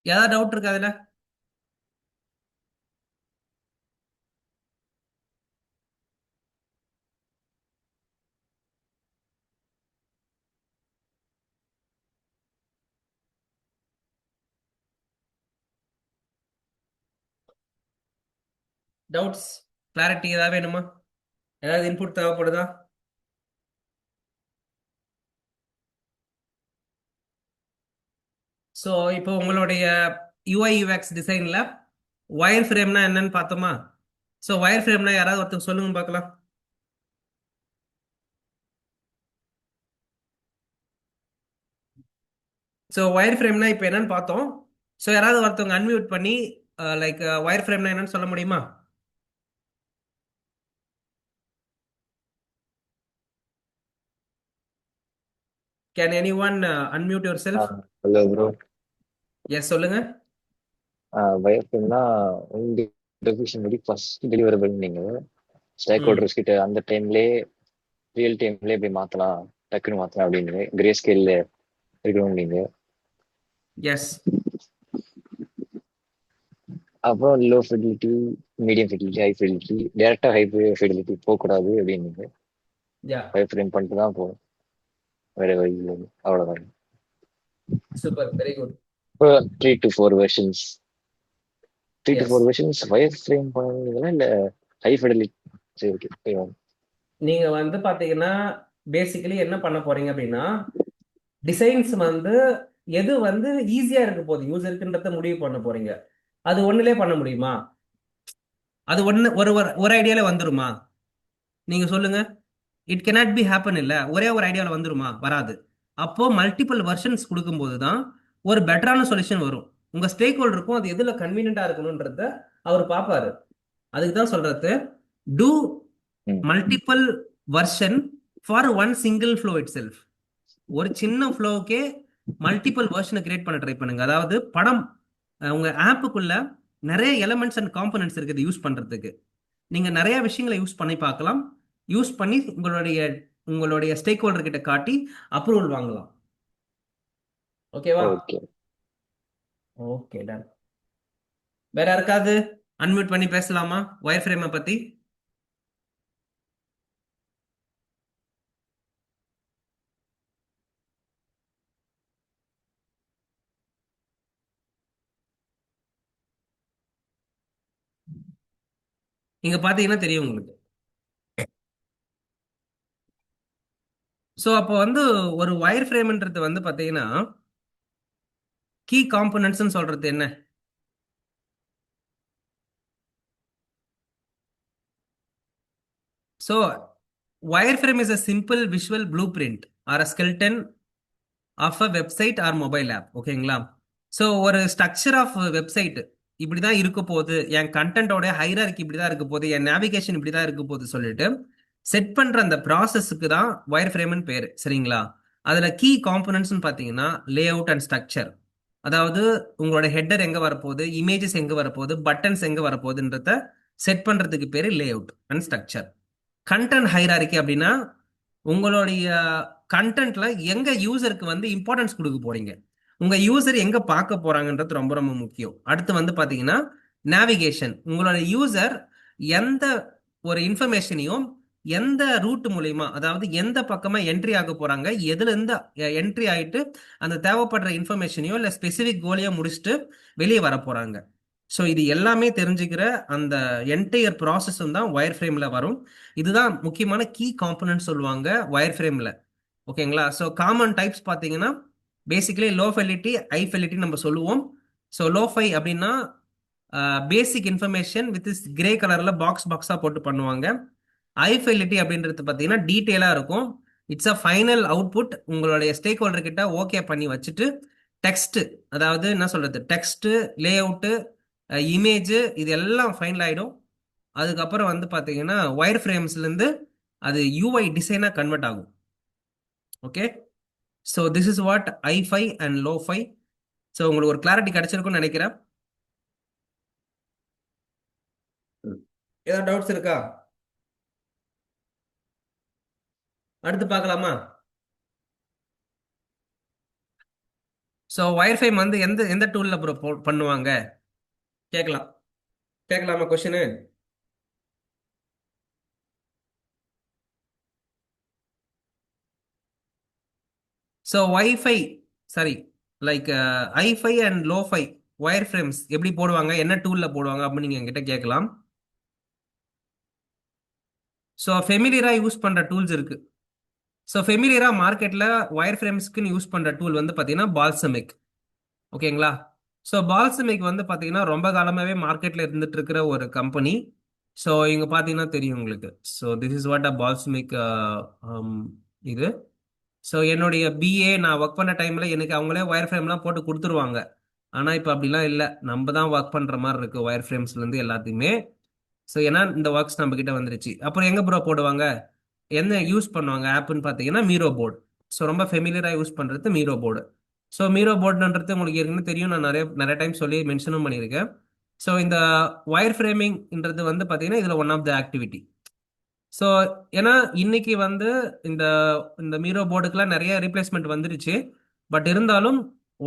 ஏதாவது டவுட் இருக்கா அதுல? டவுட்ஸ், கிளாரிட்டி ஏதாவது வேணுமா? ஏதாவது இன்புட் தேவைப்படுதா? ஸோ இப்போ உங்களுடைய யூஐ யூஎக்ஸ் டிசைன்ல ஒயர் ஃப்ரேம்னா என்னன்னு பார்த்தோமா? ஸோ ஒயர் ஃப்ரேம்னா யாராவது ஒருத்தர் சொல்லுங்க பார்க்கலாம். ஸோ ஒயர் ஃப்ரேம்னா இப்போ என்னன்னு பார்த்தோம். ஸோ யாராவது ஒருத்தவங்க அன்மியூட் பண்ணி லைக் ஒயர் ஃப்ரேம்னா என்னன்னு சொல்ல முடியுமா? Can anyone unmute yourself? Hello bro. Yes சொல்லுங்க. வயசுன்னா உங்க டெசிஷன் படி ஃபர்ஸ்ட் டெலிவரபிள் நீங்க ஸ்டேக் ம். ஹோல்டர்ஸ் கிட்ட அந்த டைம்லேயே ரியல் டைம்லேயே போய் மாற்றலாம், டக்குன்னு மாற்றலாம் அப்படின்னு கிரே ஸ்கேலில் இருக்கணும் நீங்க. எஸ். அப்புறம் low facility, medium facility, high facility, டேரெக்டாக ஹை ஃபெசிலிட்டி போகக்கூடாது அப்படின்னு யா. ஃபைவ் ஃப்ரேம் பண்ணிட்டு தான் போகும். வேற வழி இல்லை, அவ்வளோதான். Super, very good. இப்போ 3 to 4 வெர்ஷன்ஸ், த்ரீ டு எஸ். ஃபோர் வெர்ஷன்ஸ் வயர் ஃப்ரேம் பண்ணுவீங்களா இல்லை ஹை ஃபெசிலிட்டி? சரி, ஓகே. நீங்க வந்து பாத்தீங்கன்னா பேசிக்கலி என்ன பண்ண போறீங்க அப்படின்னா டிசைன்ஸ் வந்து எது வந்து ஈஸியா இருக்க போகுது யூசருக்குன்றத முடிவு பண்ண போறீங்க. அது ஒண்ணுலே பண்ண முடியுமா? அது ஒண்ணு ஒரு ஒரு ஒரு ஐடியால வந்துருமா? நீங்க சொல்லுங்க. இட் cannot பி ஹேப்பன் இல்ல. ஒரே ஒரு ஐடியாவில் வந்துருமா? வராது. அப்போ மல்டிபிள் வெர்ஷன்ஸ் கொடுக்கும்போது தான் ஒரு பெட்டரான சொல்யூஷன் வரும். உங்க ஸ்டேக் ஹோல்டருக்கும் அது எதுல கன்வீனியன்டா இருக்கணும்ன்றத அவர் பார்ப்பாரு. அதுக்கு தான் சொல்றது டூ ம். Multiple version for one single flow it self. ஒரு சின்ன ஃப்ளோவுக்கே மல்டிபிள் வெர்ஷனை கிரியேட் பண்ண ட்ரை பண்ணுங்க. அதாவது படம் உங்க ஆப்புக்குள்ள நிறைய எலமெண்ட்ஸ் அண்ட் காம்பனன்ட்ஸ் இருக்குது யூஸ் பண்றதுக்கு. நீங்க நிறைய விஷயங்களை யூஸ் பண்ணி பார்க்கலாம். யூஸ் பண்ணி உங்களுடைய உங்களுடைய ஸ்டேக் ஹோல்டர் கிட்ட காட்டி அப்ரூவல் வாங்கலாம். ஓகேவா? ஓகே. Okay, done. வேற யாருக்காவது அன்மியூட் பண்ணி பேசலாமா ஒயர் ஃப்ரேமை பத்தி? இங்க பாத்தீங்கன்னா தெரியும் உங்களுக்கு. ஸோ அப்போ வந்து ஒரு ஒயர் ஃப்ரேம்ன்றது வந்து பாத்தீங்கன்னா கீ காம்பனன்ட்ஸ்னு சொல்றது என்ன? So wireframe is a simple visual blueprint or a skeleton of a website or mobile app. ஓகேங்களா? ஸோ ஒரு ஸ்ட்ரக்சர் ஆஃப் வெப்சைட் இப்படிதான் இருக்க போகுது, என் கண்டென்ட்டோட ஹைரார்கி இப்படிதான் இருக்க போகுது, என் நேவிகேஷன் இப்படிதான் இருக்க போகுது சொல்லிட்டு செட் பண்ற அந்த ப்ராசஸ்க்கு தான் வயர் ஃப்ரேம்னு பேரு. சரிங்களா? அதுல கீ காம்போனன்ட்ஸ் பாத்தீங்கன்னா லே அவுட் அண்ட் ஸ்ட்ரக்சர். அதாவது உங்களோட ஹெட்டர் எங்க வரப்போகுது, இமேஜஸ் எங்க வரப்போகுது, பட்டன்ஸ் எங்க வரப்போகுதுன்றத செட் பண்றதுக்கு பேரு lay out and structure. Content hierarchy அப்படின்னா உங்களுடைய கண்டென்ட்ல எங்க யூசருக்கு வந்து இம்பார்ட்டன்ஸ் கொடுக்க போறீங்க, உங்க யூசர் எங்க பார்க்க போறாங்கன்றது ரொம்ப ரொம்ப முக்கியம். அடுத்து வந்து பாத்தீங்கன்னா நேவிகேஷன். உங்களோட யூசர் எந்த ஒரு இன்ஃபர்மேஷனையும் எந்த ரூட் மூலியமா, அதாவது எந்த பக்கமா என்ட்ரி ஆக போறாங்க, எதுல இருந்து என்ட்ரி ஆயிட்டு அந்த தேவைப்படுற இன்ஃபர்மேஷனையோ இல்ல ஸ்பெசிபிக் கோலையோ முடிச்சுட்டு வெளியே வர போறாங்க. ஸோ இது எல்லாமே தெரிஞ்சுக்கிற அந்த என்டையர் ப்ராசஸும் தான் ஒயர் ஃப்ரேம்ல வரும். இதுதான் முக்கியமான கீ காம்பனன்ட் சொல்லுவாங்க ஒயர் ஃப்ரேம்ல. ஓகேங்களா? ஸோ காமன் டைப்ஸ் பார்த்தீங்கன்னா basically low fidelity, high fidelity நம்ம சொல்லுவோம். ஸோ லோ ஃபை அப்படின்னா பேசிக் இன்ஃபர்மேஷன் வித் கிரே கலர்ல பாக்ஸ் பாக்ஸா போட்டு பண்ணுவாங்க. ஹை ஃபெலிட்டி அப்படின்றது பார்த்தீங்கன்னா டீட்டெயிலா இருக்கும். It's a final output. உங்களுடைய ஸ்டேக் ஹோல்டர் கிட்ட ஓகே பண்ணி வச்சுட்டு டெக்ஸ்ட், அதாவது என்ன சொல்றது, டெக்ஸ்ட், லே அவுட்டு, இமேஜ், இது எல்லாம் ஃபைனல் ஆயிடும். அதுக்கப்புறம் வந்து பாத்தீங்கன்னா ஒயர் ஃப்ரேம்ஸ்ல இருந்து அது யூஐ டிசைனா கன்வெர்ட் ஆகும். Okay, so this is what hifi and lofi. So உங்களுக்கு ஒரு கிளாரிட்டி கிடைச்சிருக்கும்னு நினைக்கிறேன். ஏதாவது டவுட்ஸ் இருக்கா? அடுத்து பார்க்கலாமா? ஸோ ஒயர் ஃப்ரேம் வந்து எந்த எந்த டூல்ல ப்ரோ பண்ணுவாங்க கேட்கலாம். கேட்கலாமா question? So wifi, sorry, like hifi and lofi wire frames எப்படி போடுவாங்க, என்ன டூல்ல போடுவாங்க அப்படின்னு நீங்க என்கிட்ட கேட்கலாம். ஸோ ஃபெமிலியரா யூஸ் பண்ற டூல்ஸ் இருக்கு. ஸோ ஃபெமிலியரா மார்க்கெட்ல ஒயர் ஃப்ரேம்ஸ்க்குன்னு யூஸ் பண்ற டூல் வந்து பாத்தீங்கன்னா பால்சமிக். ஓகேங்களா? ஸோ பால்சமிக் வந்து பாத்தீங்கன்னா ரொம்ப காலமாவே மார்க்கெட்ல இருந்துட்டு இருக்கிற ஒரு கம்பெனி. ஸோ இங்க பாத்தீங்கன்னா தெரியும் உங்களுக்கு. So this is what a balsamic. இது ஸோ என்னுடைய பிஏ நான் ஒர்க் பண்ண டைம்ல எனக்கு அவங்களே ஒயர் ஃப்ரேம்லாம் போட்டு கொடுத்துருவாங்க. ஆனா இப்போ அப்படிலாம் இல்லை, நம்ம தான் ஒர்க் பண்ற மாதிரி இருக்கு ஒயர் ஃப்ரேம்ஸ்ல இருந்து எல்லாத்தையுமே. ஸோ ஏன்னா இந்த ஒர்க்ஸ் நம்ம கிட்ட வந்துருச்சு. அப்புறம் எங்க ப்ரோ போடுவாங்க, என்ன யூஸ் பண்ணுவாங்க ஆப்னு பார்த்தீங்கன்னா மீரோ போர்டு. ஸோ ரொம்ப ஃபெமிலியராக யூஸ் பண்ணுறது மீரோ போர்டு. ஸோ மீரோ போர்டுன்றது உங்களுக்கு ஏற்கனவே தெரியும், நான் நிறைய நிறைய டைம் சொல்லி மென்ஷனும் பண்ணியிருக்கேன். ஸோ இந்த ஒயர் ஃப்ரேமிங்ன்றது வந்து பார்த்தீங்கன்னா இதில் one of the activity. So ஏன்னா இன்னைக்கு வந்து இந்த இந்த மீரோ போர்டுக்கெல்லாம் நிறைய ரீப்ளேஸ்மெண்ட் வந்துருச்சு. பட் இருந்தாலும்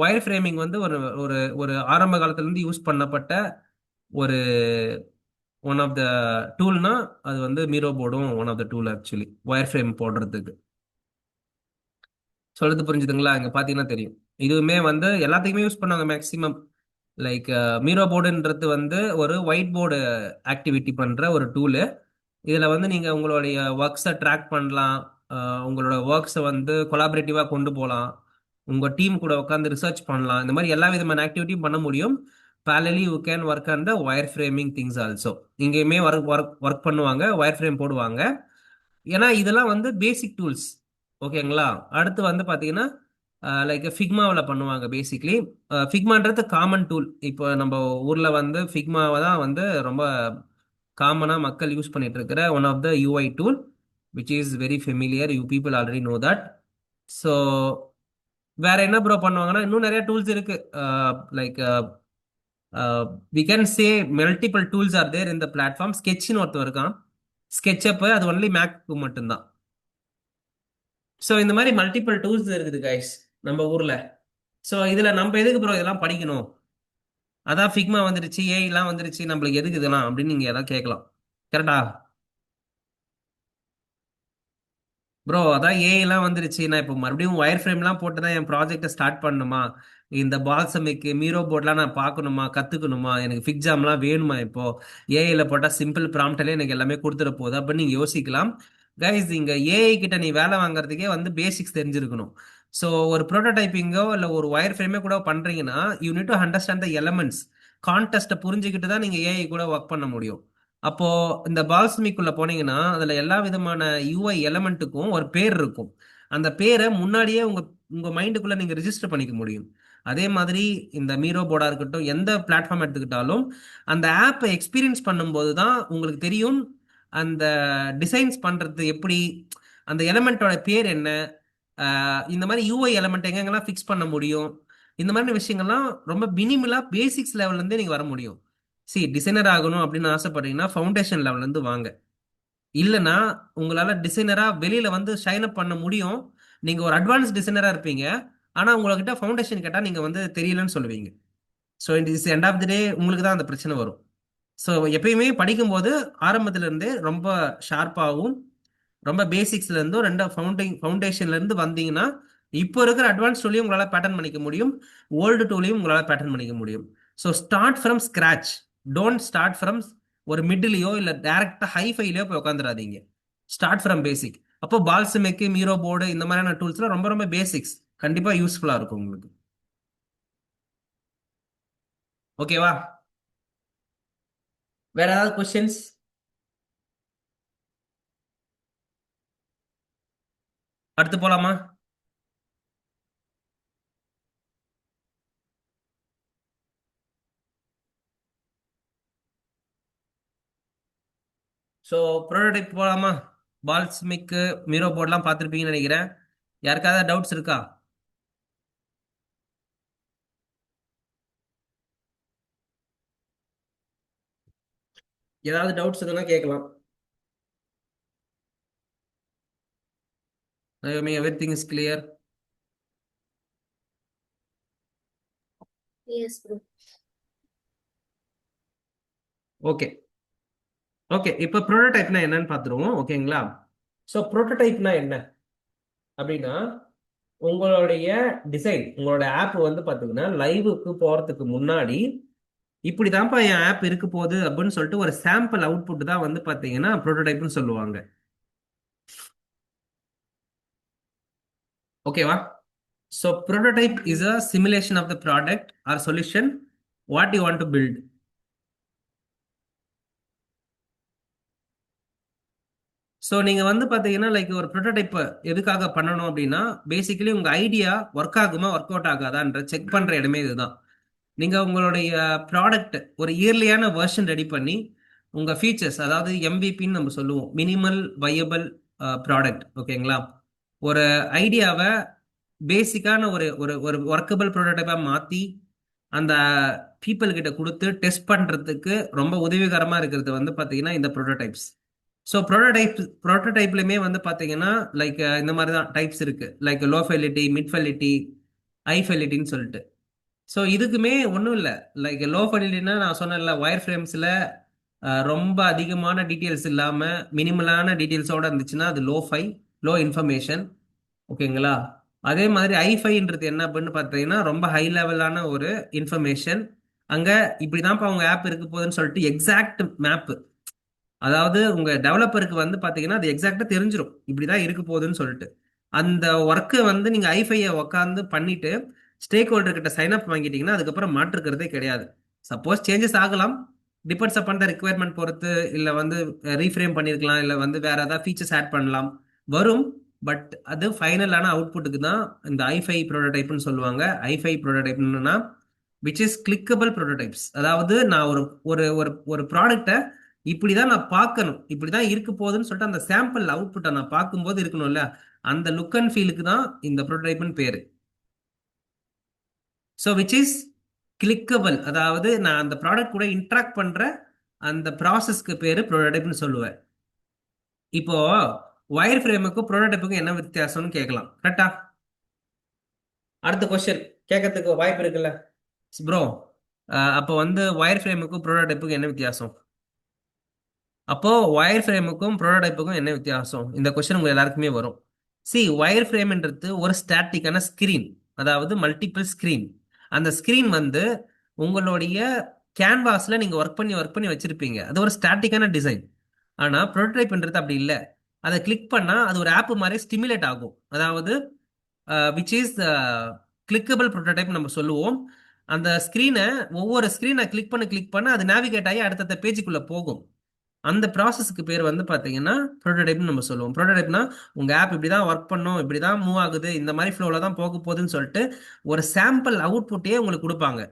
ஒயர் ஃப்ரேமிங் வந்து ஒரு ஒரு ஒரு ஆரம்ப காலத்துலேருந்து யூஸ் பண்ணப்பட்ட ஒரு ஒன் ஆஃப் த டூல்னா அது வந்து மீரோ போர்டும் one of the tool actually wire frame போடுறதுக்கு. சொல்றது புரிஞ்சுதுங்களா? இங்க பாத்தீங்கன்னா தெரியும். இதுவுமே வந்து எல்லாத்துக்குமே யூஸ் பண்ணாங்க மேக்சிமம். லைக் மீரோ போர்டுன்றது வந்து ஒரு ஒயிட் போர்டு ஆக்டிவிட்டி பண்ற ஒரு டூலு. இதுல வந்து நீங்க உங்களுடைய ஒர்க்ஸை ட்ராக் பண்ணலாம், உங்களோட ஒர்க்ஸை வந்து கொலாபரேட்டிவா கொண்டு போகலாம், உங்க டீம் கூட உட்காந்து ரிசர்ச் பண்ணலாம். இந்த மாதிரி எல்லா விதமான ஆக்டிவிட்டியும் பண்ண முடியும். parallelly you can work on the wire framing things also. இங்கேயுமே ஒர்க் ஒர்க் ஒர்க் பண்ணுவாங்க, ஒயர் ஃப்ரேம் போடுவாங்க. ஏன்னா இதெல்லாம் வந்து பேசிக் டூல்ஸ். ஓகேங்களா? அடுத்து வந்து பாத்தீங்கன்னா லைக் ஃபிக்மாவில் பண்ணுவாங்க பேசிக்லி. ஃபிக்மான்றது common tool. இப்போ நம்ம ஊர்ல வந்து ஃபிக்மாவை தான் வந்து ரொம்ப காமனா மக்கள் யூஸ் பண்ணிட்டு இருக்கிற one of the UI tool which is very familiar. You people already know that. So வேற என்ன ப்ரோ பண்ணுவாங்கன்னா இன்னும் நிறைய டூல்ஸ் இருக்கு. Like we can say multiple tools are there இந்த பிளாட்ஃபார்ம். ஸ்கெட்ச்னு ஒருத்தர் இருக்கான், ஸ்கெட்சப், அது ஒன்லி மேக்கு மட்டும்தான். ஸோ இந்த மாதிரி மல்டிபிள் டூல்ஸ் இருக்குது கைஸ் நம்ம ஊர்ல. ஸோ இதுல நம்ம எதுக்கு ப்ரோ இதெல்லாம் படிக்கணும், அதான் ஃபிக்மா வந்துருச்சு, ஏஐலாம் வந்துருச்சு, நம்மளுக்கு எதுக்கு இதெல்லாம் அப்படின்னு நீங்க ஏதாவது கேட்கலாம். கரெக்டா ப்ரோ? அதான் ஏஐலாம் வந்துருச்சு, நான் இப்போ மறுபடியும் ஒயர் ஃப்ரேம்லாம் போட்டு தான் என் ப்ராஜெக்டை ஸ்டார்ட் பண்ணணுமா, இந்த பால்சமிக் மீரோ போர்ட்லாம் நான் பார்க்கணுமா, கத்துக்கணுமா, எனக்கு ஃபிக்ஜாம்லாம் வேணுமா? இப்போ ஏஐல போட்டால் சிம்பிள் ப்ராம்ப்ட்லேயே எனக்கு எல்லாமே கொடுத்துட போகுது அப்படின்னு நீங்க யோசிக்கலாம். கைஸ், இங்க ஏஐ கிட்ட நீ வேலை வாங்குறதுக்கே வந்து பேசிக்ஸ் தெரிஞ்சிருக்கணும். ஸோ ஒரு ப்ரோட்டோடைப்பிங்கோ இல்லை ஒரு ஒயர் ஃப்ரேமே கூட பண்றீங்கன்னா you need to understand the elements. கான்டெஸ்ட்டை புரிஞ்சுக்கிட்டு தான் நீங்க ஏஐ கூட ஒர்க் பண்ண முடியும். அப்போ இந்த பால்சமிக்குள்ள போனீங்கன்னா அதுல எல்லா விதமான யூஐ எலமெண்ட்டுக்கும் ஒரு பேர் இருக்கும். அந்த பேரை முன்னாடியே உங்க உங்க மைண்டுக்குள்ள நீங்க ரிஜிஸ்டர் பண்ணிக்க முடியும். அதே மாதிரி இந்த மீரோ போர்டா இருக்கட்டும், எந்த பிளாட்ஃபார்ம் எடுத்துக்கிட்டாலும் அந்த ஆப்பை எக்ஸ்பீரியன்ஸ் பண்ணும்போது தான் உங்களுக்கு தெரியும் அந்த டிசைன்ஸ் பண்றது எப்படி, அந்த எலமெண்டோட பேர் என்ன, இந்த மாதிரி யூஐ எலமெண்ட் எங்கெங்கெல்லாம் ஃபிக்ஸ் பண்ண முடியும், இந்த மாதிரி விஷயங்கள்லாம் ரொம்ப மினிமலா பேசிக்ஸ் லெவல்ல இருந்தே நீங்க வர முடியும். டிசைனர் ஆகணும் அப்படின்னு ஆசைப்படுறீங்கன்னா ஃபவுண்டேஷன் லெவல்ல இருந்து வாங்க. இல்லைன்னா உங்களால டிசைனரா வெளியில வந்து ஷைன் அப் பண்ண முடியும். நீங்க ஒரு அட்வான்ஸ் டிசைனரா இருப்பீங்க. ஆனா உங்ககிட்ட ஃபவுண்டேஷன் கேட்டா நீங்க வந்து தெரியலன்னு சொல்லுவீங்க. So it end of the day உங்களுக்கு தான் அந்த பிரச்சனை வரும். ஸோ எப்பயுமே படிக்கும்போது ஆரம்பத்துல இருந்தே ரொம்ப ஷார்ப்பாகவும் ரொம்ப பேசிக்ஸ்ல இருந்தும் ரெண்டு ஃபவுண்டேஷன்ல இருந்து வந்தீங்கன்னா இப்போ இருக்கிற அட்வான்ஸ் டூலையும் உங்களால பேட்டர்ன் பண்ணிக்க முடியும், ஓல்டு டூலையும் உங்களால பேட்டர்ன் பண்ணிக்க முடியும். So start from scratch. Don't start from ஒரு மிடிலையோ இல்ல டைரக்டா ஹைஃபைலயோ போய் உட்காந்துடாதீங்க. ஸ்டார்ட் ஃப்ரம் பேசிக். அப்போ பால்சமிக், மீரோ போர்டு இந்த மாதிரியான டூல்ஸ்லாம் ரொம்ப ரொம்ப பேசிக்ஸ், கண்டிப்பா யூஸ்ஃபுல்லா இருக்கும் உங்களுக்கு. ஓகேவா? வேற ஏதாவது கொஸ்டின்ஸ்? அடுத்து போலாமா? ஸோ ப்ரோட்டோடைப் போலாமா? பால்ஸ்மிக், மீரோ போர்ட்லாம் பார்த்துருப்பீங்கன்னு நினைக்கிறேன். யாருக்காவது டவுட்ஸ் இருக்கா? ஏதாவது டவுட்ஸ் இருக்குன்னா கேட்கலாம். Everything is clear. Yes bro. Okay okay, இப்போ ப்ரோட்டோடைப்னா என்னன்னு பார்த்துருவோம். ஓகேங்களா? ஸோ ப்ரோட்டோடைப்னா என்ன அப்படின்னா, உங்களுடைய டிசைன், உங்களோட ஆப் வந்து பார்த்தீங்கன்னா லைவுக்கு போகிறதுக்கு முன்னாடி இப்படிதான்ப்பா என் ஆப் இருக்க போகுது அப்படின்னு சொல்லிட்டு ஒரு சாம்பிள் அவுட்புட் தான் வந்து பார்த்தீங்கன்னா ப்ரோட்டோடைப்னு சொல்லுவாங்க. ஓகேவா? So prototype is a simulation of the product or solution what you want to build. So நீங்கள் வந்து பார்த்தீங்கன்னா லைக் ஒரு ப்ரோட்டோடைப் எதுக்காக பண்ணணும் அப்படின்னா, பேசிக்கலி உங்கள் ஐடியா ஒர்க் ஆகுமா ஒர்க் அவுட் ஆகாதான்ற செக் பண்ணுற இடமே இதுதான். நீங்கள் உங்களுடைய ப்ராடக்ட் ஒரு இயர்லியான வெர்ஷன் ரெடி பண்ணி உங்கள் ஃபீச்சர்ஸ், அதாவது எம்பிபின்னு நம்ம சொல்லுவோம், மினிமல் வயபிள் ப்ராடக்ட். ஓகேங்களா? ஒரு ஐடியாவை பேசிக்கான ஒரு ஒரு ஒரு ஒர்க்கபிள் ப்ரோட்டோடைப்பாக மாற்றி அந்த பீப்புள் கிட்ட கொடுத்து டெஸ்ட் பண்ணுறதுக்கு ரொம்ப உதவிகரமாக இருக்கிறது வந்து பார்த்தீங்கன்னா இந்த ப்ரோட்டோடைப்ஸ். ஸோ ப்ரோட்டோடைப்லையுமே வந்து பார்த்தீங்கன்னா லைக் இந்த மாதிரி தான் டைப்ஸ் இருக்கு. Like low fidelity, mid fidelity, high ஃபெலிட்டின்னு சொல்லிட்டு. ஸோ இதுக்குமே ஒன்றும் இல்லை. லைக் லோ ஃபெலிட்டினா நான் சொன்னேன்ல, ஒயர் ஃப்ரேம்ஸில் ரொம்ப அதிகமான டீட்டெயில்ஸ் இல்லாமல் மினிமலான டீட்டெயில்ஸோட இருந்துச்சுன்னா அது லோ இன்ஃபர்மேஷன். ஓகேங்களா? அதே மாதிரி ஐஃபைன்றது என்ன அப்படின்னு பார்த்தீங்கன்னா ரொம்ப ஹை லெவலான ஒரு இன்ஃபர்மேஷன். அங்கே இப்படிதான்ப்பா உங்க ஆப் இருக்க போகுதுன்னு சொல்லிட்டு எக்ஸாக்ட் மேப்பு, அதாவது உங்க டெவலப்பருக்கு வந்து பாத்தீங்கன்னா அது எக்ஸாக்டா தெரிஞ்சிடும் இப்படிதான் இருக்க போகுதுன்னு சொல்லிட்டு. அந்த ஒர்க்கை வந்து நீங்க ஐஃபையை உட்காந்து பண்ணிட்டு ஸ்டேக் ஹோல்டர் கிட்ட சைன் அப் வாங்கிட்டீங்கன்னா அதுக்கப்புறம் மாற்றுக்கிறதே கிடையாது. சப்போஸ் சேஞ்சஸ் ஆகலாம், டிபெண்ட்ஸ் அப்பான் த ரிக்குவயர்மெண்ட் பொறுத்து, இல்ல வந்து ரீஃப்ரேம் பண்ணிருக்கலாம், இல்ல வந்து வேற ஏதாவது ஃபீச்சர்ஸ் ஆட் பண்ணலாம், வரும். பட் அது ஃபைனலான அவுட்புட்டுக்கு தான் இந்த ஐஃபை ப்ரோட்டோடைப்னு சொல்லுவாங்க. ஐஃபை ப்ரோட்டோடைப்னா விச் இஸ் கிளிக்கபிள் ப்ரோட்டோடைப்ஸ். அதாவது நான் ஒரு ஒரு ஒரு ஒரு ப்ராடக்டை இப்படிதான் நான் பார்க்கணும், இப்படிதான் இருக்க போகுதுன்னு சொல்லிட்டு அந்த சாம்பிள் அவுட்புட்டை நான் பார்க்கும்போது இருக்கணும்ல, அந்த லுக் அண்ட் ஃபீலுக்கு தான் இந்த ப்ரோட்டோடைப்னு பேரு. ஸோ விச் இஸ் கிளிக்கபிள், அதாவது நான் அந்த ப்ராடக்ட் கூட இன்ட்ராக்ட் பண்ற அந்த ப்ராசஸ்க்கு பேரு ப்ரோட்டோடைப்னு சொல்லுவேன். இப்போ ஒயர் ஃப்ரேமுக்கும் ப்ரோட்டோடைப்புக்கும் என்ன வித்தியாசம்னு கேட்கலாம், கரெக்டா? அடுத்த கொஸ்டின் கேட்கறதுக்கு வாய்ப்பு இருக்குல்ல ப்ரோ? அப்போ வந்து ஒயர் ஃப்ரேமுக்கும் ப்ரோட்டோடைப்புக்கும் என்ன வித்தியாசம்? அப்போ ஒயர் ஃப்ரேமுக்கும் ப்ரோட்டோடைப்புக்கும் என்ன வித்தியாசம்? இந்த கொஸ்டின் உங்க எல்லாருக்குமே வரும். ஒயர் ஃப்ரேம்ன்றது ஒரு ஸ்டாட்டிக்கான ஸ்கிரீன், அதாவது மல்டிபிள் ஸ்கிரீன். அந்த ஸ்கிரீன் வந்து உங்களுடைய கேன்வாஸ்ல நீங்க ஒர்க் பண்ணி வச்சிருப்பீங்க, அது ஒரு ஸ்டாட்டிக்கான டிசைன். ஆனா ப்ரோட்டோடைப்ன்றது அப்படி இல்லை. அதை கிளிக் பண்ணா அது ஒரு ஆப் மாதிரி ஸ்டிமுலேட் ஆகும், அதாவது விச் இஸ் கிளிக்கபிள் ப்ரோட்டோடைப் நம்ம சொல்லுவோம். அந்த ஸ்கிரீனை, ஒவ்வொரு ஸ்கிரீனை கிளிக் பண்ண அது நேவிகேட் ஆகி அடுத்தடுத்த பேஜுக்குள்ள போகும். அந்த ப்ராசஸ்க்கு பேர் வந்து பாத்தீங்கன்னா ப்ரோட்டோடைப்னு நம்ம சொல்லுவோம். ப்ரோட்டோடைப்னா உங்க ஆப் இப்படிதான் ஒர்க் பண்ணும், இப்படிதான் மூவ் ஆகுது, இந்த மாதிரி ஃப்ளோல தான் போக போகுதுன்னு சொல்லிட்டு ஒரு சாம்பிள் அவுட்புட்டே உங்களுக்கு கொடுப்பாங்க.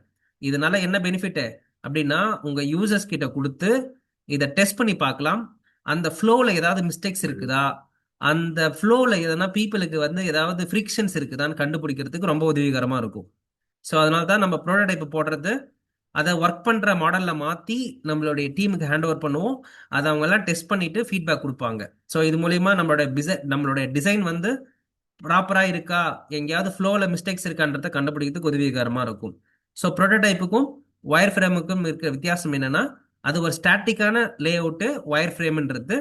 இதனால என்ன பெனிஃபிட் அப்படின்னா, உங்க யூசர்ஸ் கிட்ட கொடுத்து இதை டெஸ்ட் பண்ணி பார்க்கலாம். அந்த ஃப்ளோல ஏதாவது மிஸ்டேக்ஸ் இருக்குதா, அந்த ஃப்ளோல எதனா பீப்புளுக்கு வந்து ஏதாவது ஃப்ரிக்ஷன்ஸ் இருக்குதான்னு கண்டுபிடிக்கிறதுக்கு ரொம்ப உதவிகரமா இருக்கும். ஸோ அதனால தான் நம்ம ப்ரோட்டோடைப் போடுறது, அதை ஒர்க் பண்ற மாடல்ல மாத்தி நம்மளுடைய டீமுக்கு ஹேண்ட் ஓவர் பண்ணுவோம். அதை அவங்க எல்லாம் டெஸ்ட் பண்ணிட்டு ஃபீட்பேக் கொடுப்பாங்க. ஸோ இது மூலியமா நம்மளுடைய டிசைன் வந்து ப்ராப்பரா இருக்கா, எங்கேயாவது ஃப்ளோல மிஸ்டேக்ஸ் இருக்கான்றத கண்டுபிடிக்கிறதுக்கு உதவிகரமா இருக்கும். ஸோ ப்ரோட்டோடைப்புக்கும் ஒயர் ஃப்ரேமுக்கும் இருக்கிற வித்தியாசம் என்னன்னா, அது ஒரு ஸ்டாட்டிக்கான லே அவுட்டு. ஒயர் ஃப்ரேம்ன்றது,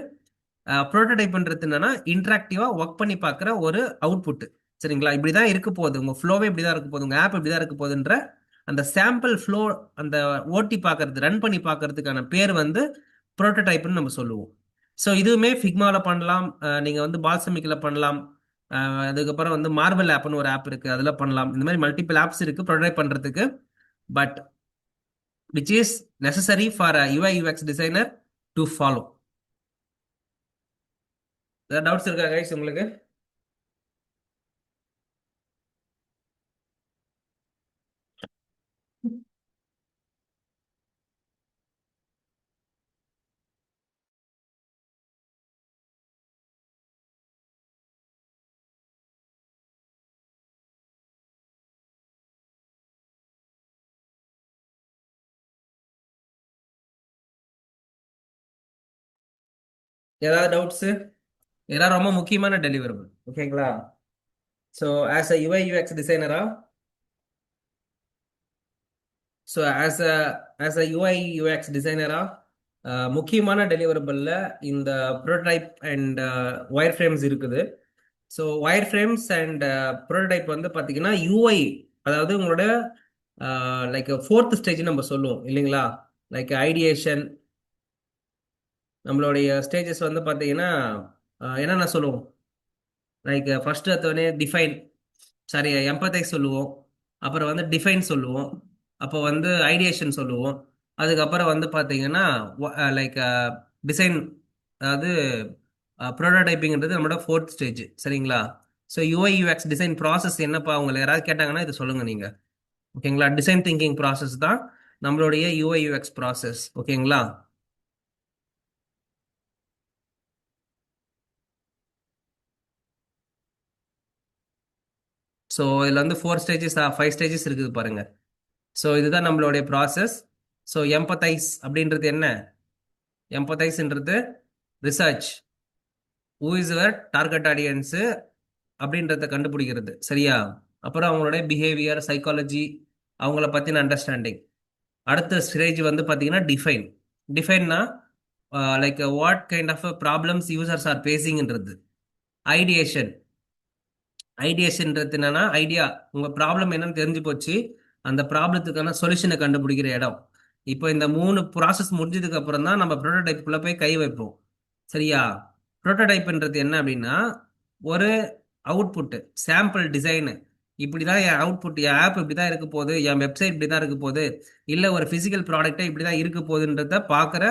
ப்ரோட்டோடைப்ன்றது என்னன்னா இன்டராக்டிவா ஒர்க் பண்ணி பார்க்குற ஒரு அவுட்புட். சரிங்களா? இப்படிதான் இருக்க போகுது, உங்க ஃப்ளோவே இப்படிதான் இருக்க போகுது, உங்க ஆப் இப்படிதான் இருக்க போகுதுன்ற அந்த சாம்பிள் ஃப்ளோ, அந்த ஓட்டி பார்க்கறது, ரன் பண்ணி பார்க்கறதுக்கான பேர் வந்து ப்ரோட்டோடைப்னு நம்ம சொல்லுவோம். ஸோ இதுவுமே ஃபிக்மால பண்ணலாம், நீங்க வந்து பால்சமிக்ல பண்ணலாம், அதுக்கப்புறம் வந்து மார்வல் ஆப்னு ஒரு ஆப் இருக்கு, அதுல பண்ணலாம். இந்த மாதிரி மல்டிபிள் ஆப்ஸ் இருக்கு ப்ரோட்டோடைப் பண்றதுக்கு. But which is necessary for a UI UX designer to follow. ஏதாவது டவுட்ஸ் இருக்கா கைஸ் உங்களுக்கு? ஏதாவது டவுட்ஸ்? இதெல்லாம் ரொம்ப முக்கியமான டெலிவரபிள். ஓகேங்களா? So as a UI UX டிசைனரா, so as a UI UX டிசைனரா, முக்கியமான டெலிவரபிளில் இந்த ப்ரோட்டோடைப் அண்ட் ஒயர் ஃப்ரேம்ஸ் இருக்குது. So wire frames and prototype வந்து பார்த்தீங்கன்னா யூஐ, அதாவது உங்களோட லைக் ஃபோர்த் ஸ்டேஜ் நம்ம சொல்லுவோம் இல்லைங்களா? லைக் ஐடியேஷன், நம்மளுடைய ஸ்டேஜஸ் வந்து பார்த்தீங்கன்னா என்னென்ன சொல்லுவோம்? லைக் ஃபர்ஸ்ட் எடுத்தோடனே டிஃபைன், சாரி எம்பத்தைஸ் சொல்லுவோம். அப்புறம் வந்து டிஃபைன் சொல்லுவோம். அப்போ வந்து ஐடியேஷன் சொல்லுவோம். அதுக்கப்புறம் வந்து பார்த்தீங்கன்னா லைக் டிசைன், அதாவது ப்ரோட்டோடைப்பிங்கிறது நம்மளோட ஃபோர்த் ஸ்டேஜ். சரிங்களா? So UI UX design process என்னப்பா உங்களை யாராவது கேட்டாங்கன்னா இது சொல்லுங்க நீங்க. ஓகேங்களா? டிசைன் திங்கிங் ப்ராசஸ் தான் நம்மளுடைய யூஐ யூஎக்ஸ் ப்ராசஸ். ஓகேங்களா? ஸோ இதில் வந்து 4 ஸ்டேஜஸ் 5 ஸ்டேஜஸ் இருக்குது பாருங்க. ஸோ இதுதான் நம்மளுடைய ப்ராசஸ். ஸோ எம்பத்தைஸ் அப்படின்றது என்ன? எம்பத்தைஸ்ன்றது research, who is your target audience அப்படின்றத கண்டுபிடிக்கிறது. சரியா? அப்புறம் அவங்களுடைய பிஹேவியர், சைக்காலஜி, அவங்கள பற்றின அண்டர்ஸ்டாண்டிங். அடுத்த ஸ்டேஜ் வந்து பார்த்தீங்கன்னா டிஃபைன். டிஃபைன்னா like what kind of problems users are ஃபேஸிங்ன்றது. ஐடியேஷன், ஐடியேஷன்ன்றது என்னன்னா ஐடியா, உங்க ப்ராப்ளம் என்னன்னு தெரிஞ்சு போச்சு, அந்த ப்ராப்ளத்துக்கான சொல்யூஷனை கண்டுபிடிக்கிற இடம். இப்போ இந்த 3 ப்ராசஸ் முடிஞ்சதுக்கு அப்புறம் தான் நம்ம ப்ரோட்டோடைப்புக்குள்ள போய் கை வைப்போம். சரியா? ப்ரோட்டோடைப்ன்றது என்ன அப்படின்னா ஒரு அவுட்புட், சாம்பிள் டிசைனு. இப்படிதான் என் அவுட்புட், என் ஆப் இப்படிதான் இருக்க போகுது, என் வெப்சைட் இப்படிதான் இருக்க போகுது, இல்ல ஒரு பிசிக்கல் ப்ராடக்டே இப்படிதான் இருக்க போகுதுன்றத பாக்குற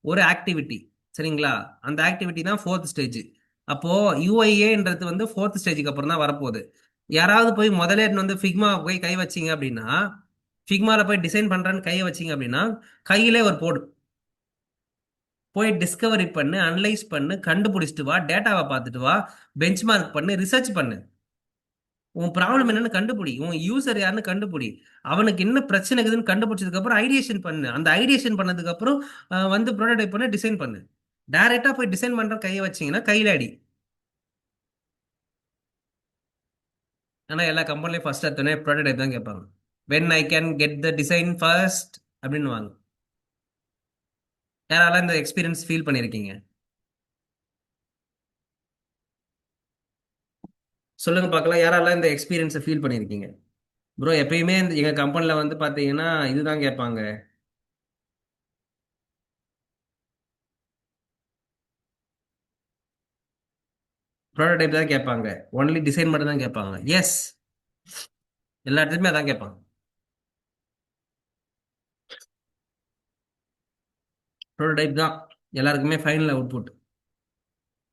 ஒரு ஆக்டிவிட்டி. சரிங்களா? அந்த ஆக்டிவிட்டி தான் ஃபோர்த் ஸ்டேஜ். அப்போ யூஐஏன்றது வந்து ஃபோர்த் ஸ்டேஜுக்கு அப்புறம் தான் வரப்போகுது. யாராவது போய் முதல்ல வந்து ஃபிக்மா போய் கை வச்சிங்க அப்படின்னா, ஃபிக்மால போய் டிசைன் பண்றேன்னு கையை வச்சிங்க அப்படின்னா, கையிலே ஒரு போடு, போய் டிஸ்கவரி பண்ணு, அனலைஸ் பண்ணு, கண்டுபிடிச்சிட்டு வா, டேட்டாவை பார்த்துட்டு வா, பெஞ்ச்மார்க் பண்ணு, ரிசர்ச் பண்ணு, உன் ப்ராப்ளம் என்னன்னு கண்டுபிடி, உன் யூசர் யாருன்னு கண்டுபிடி, அவனுக்கு என்ன பிரச்சனை இருக்குதுன்னு கண்டுபிடிச்சதுக்கு அப்புறம் ஐடியேஷன் பண்ணு. அந்த ஐடியேஷன் பண்ணதுக்கு அப்புறம் வந்து ப்ரோட்டோடைப் பண்ணு, டிசைன் பண்ணு. டைரக்டா போய் டிசைன் பண்ற கையை வச்சீங்கன்னா கையில அடி. ஆனா எல்லா கம்பெனிலையும் ஃபர்ஸ்ட் எடுத்தோடனே ப்ரோட்டோடைப் தான் கேட்பாங்க. When I can get the design first அப்படின்னு வாங்க. யாரால இந்த எக்ஸ்பீரியன்ஸ் ஃபீல் பண்ணிருக்கீங்க? சொல்லுங்க பார்க்கலாம், யாரால இந்த எக்ஸ்பீரியன்ஸை ஃபீல் பண்ணிருக்கீங்க? ப்ரோ எப்பயுமே எங்க கம்பெனில வந்து பாத்தீங்கன்னா இதுதான் கேட்பாங்க, ப்ரோட்டோடைப் தான் கேட்பாங்க, ஒன்லி டிசைன் மட்டும் தான் கேட்பாங்க. எஸ், எல்லா இடத்துலயுமே அதான் கேட்பாங்க. ப்ரோட்டோடைப் தான் எல்லாருக்குமே ஃபைனல் அவுட்புட்.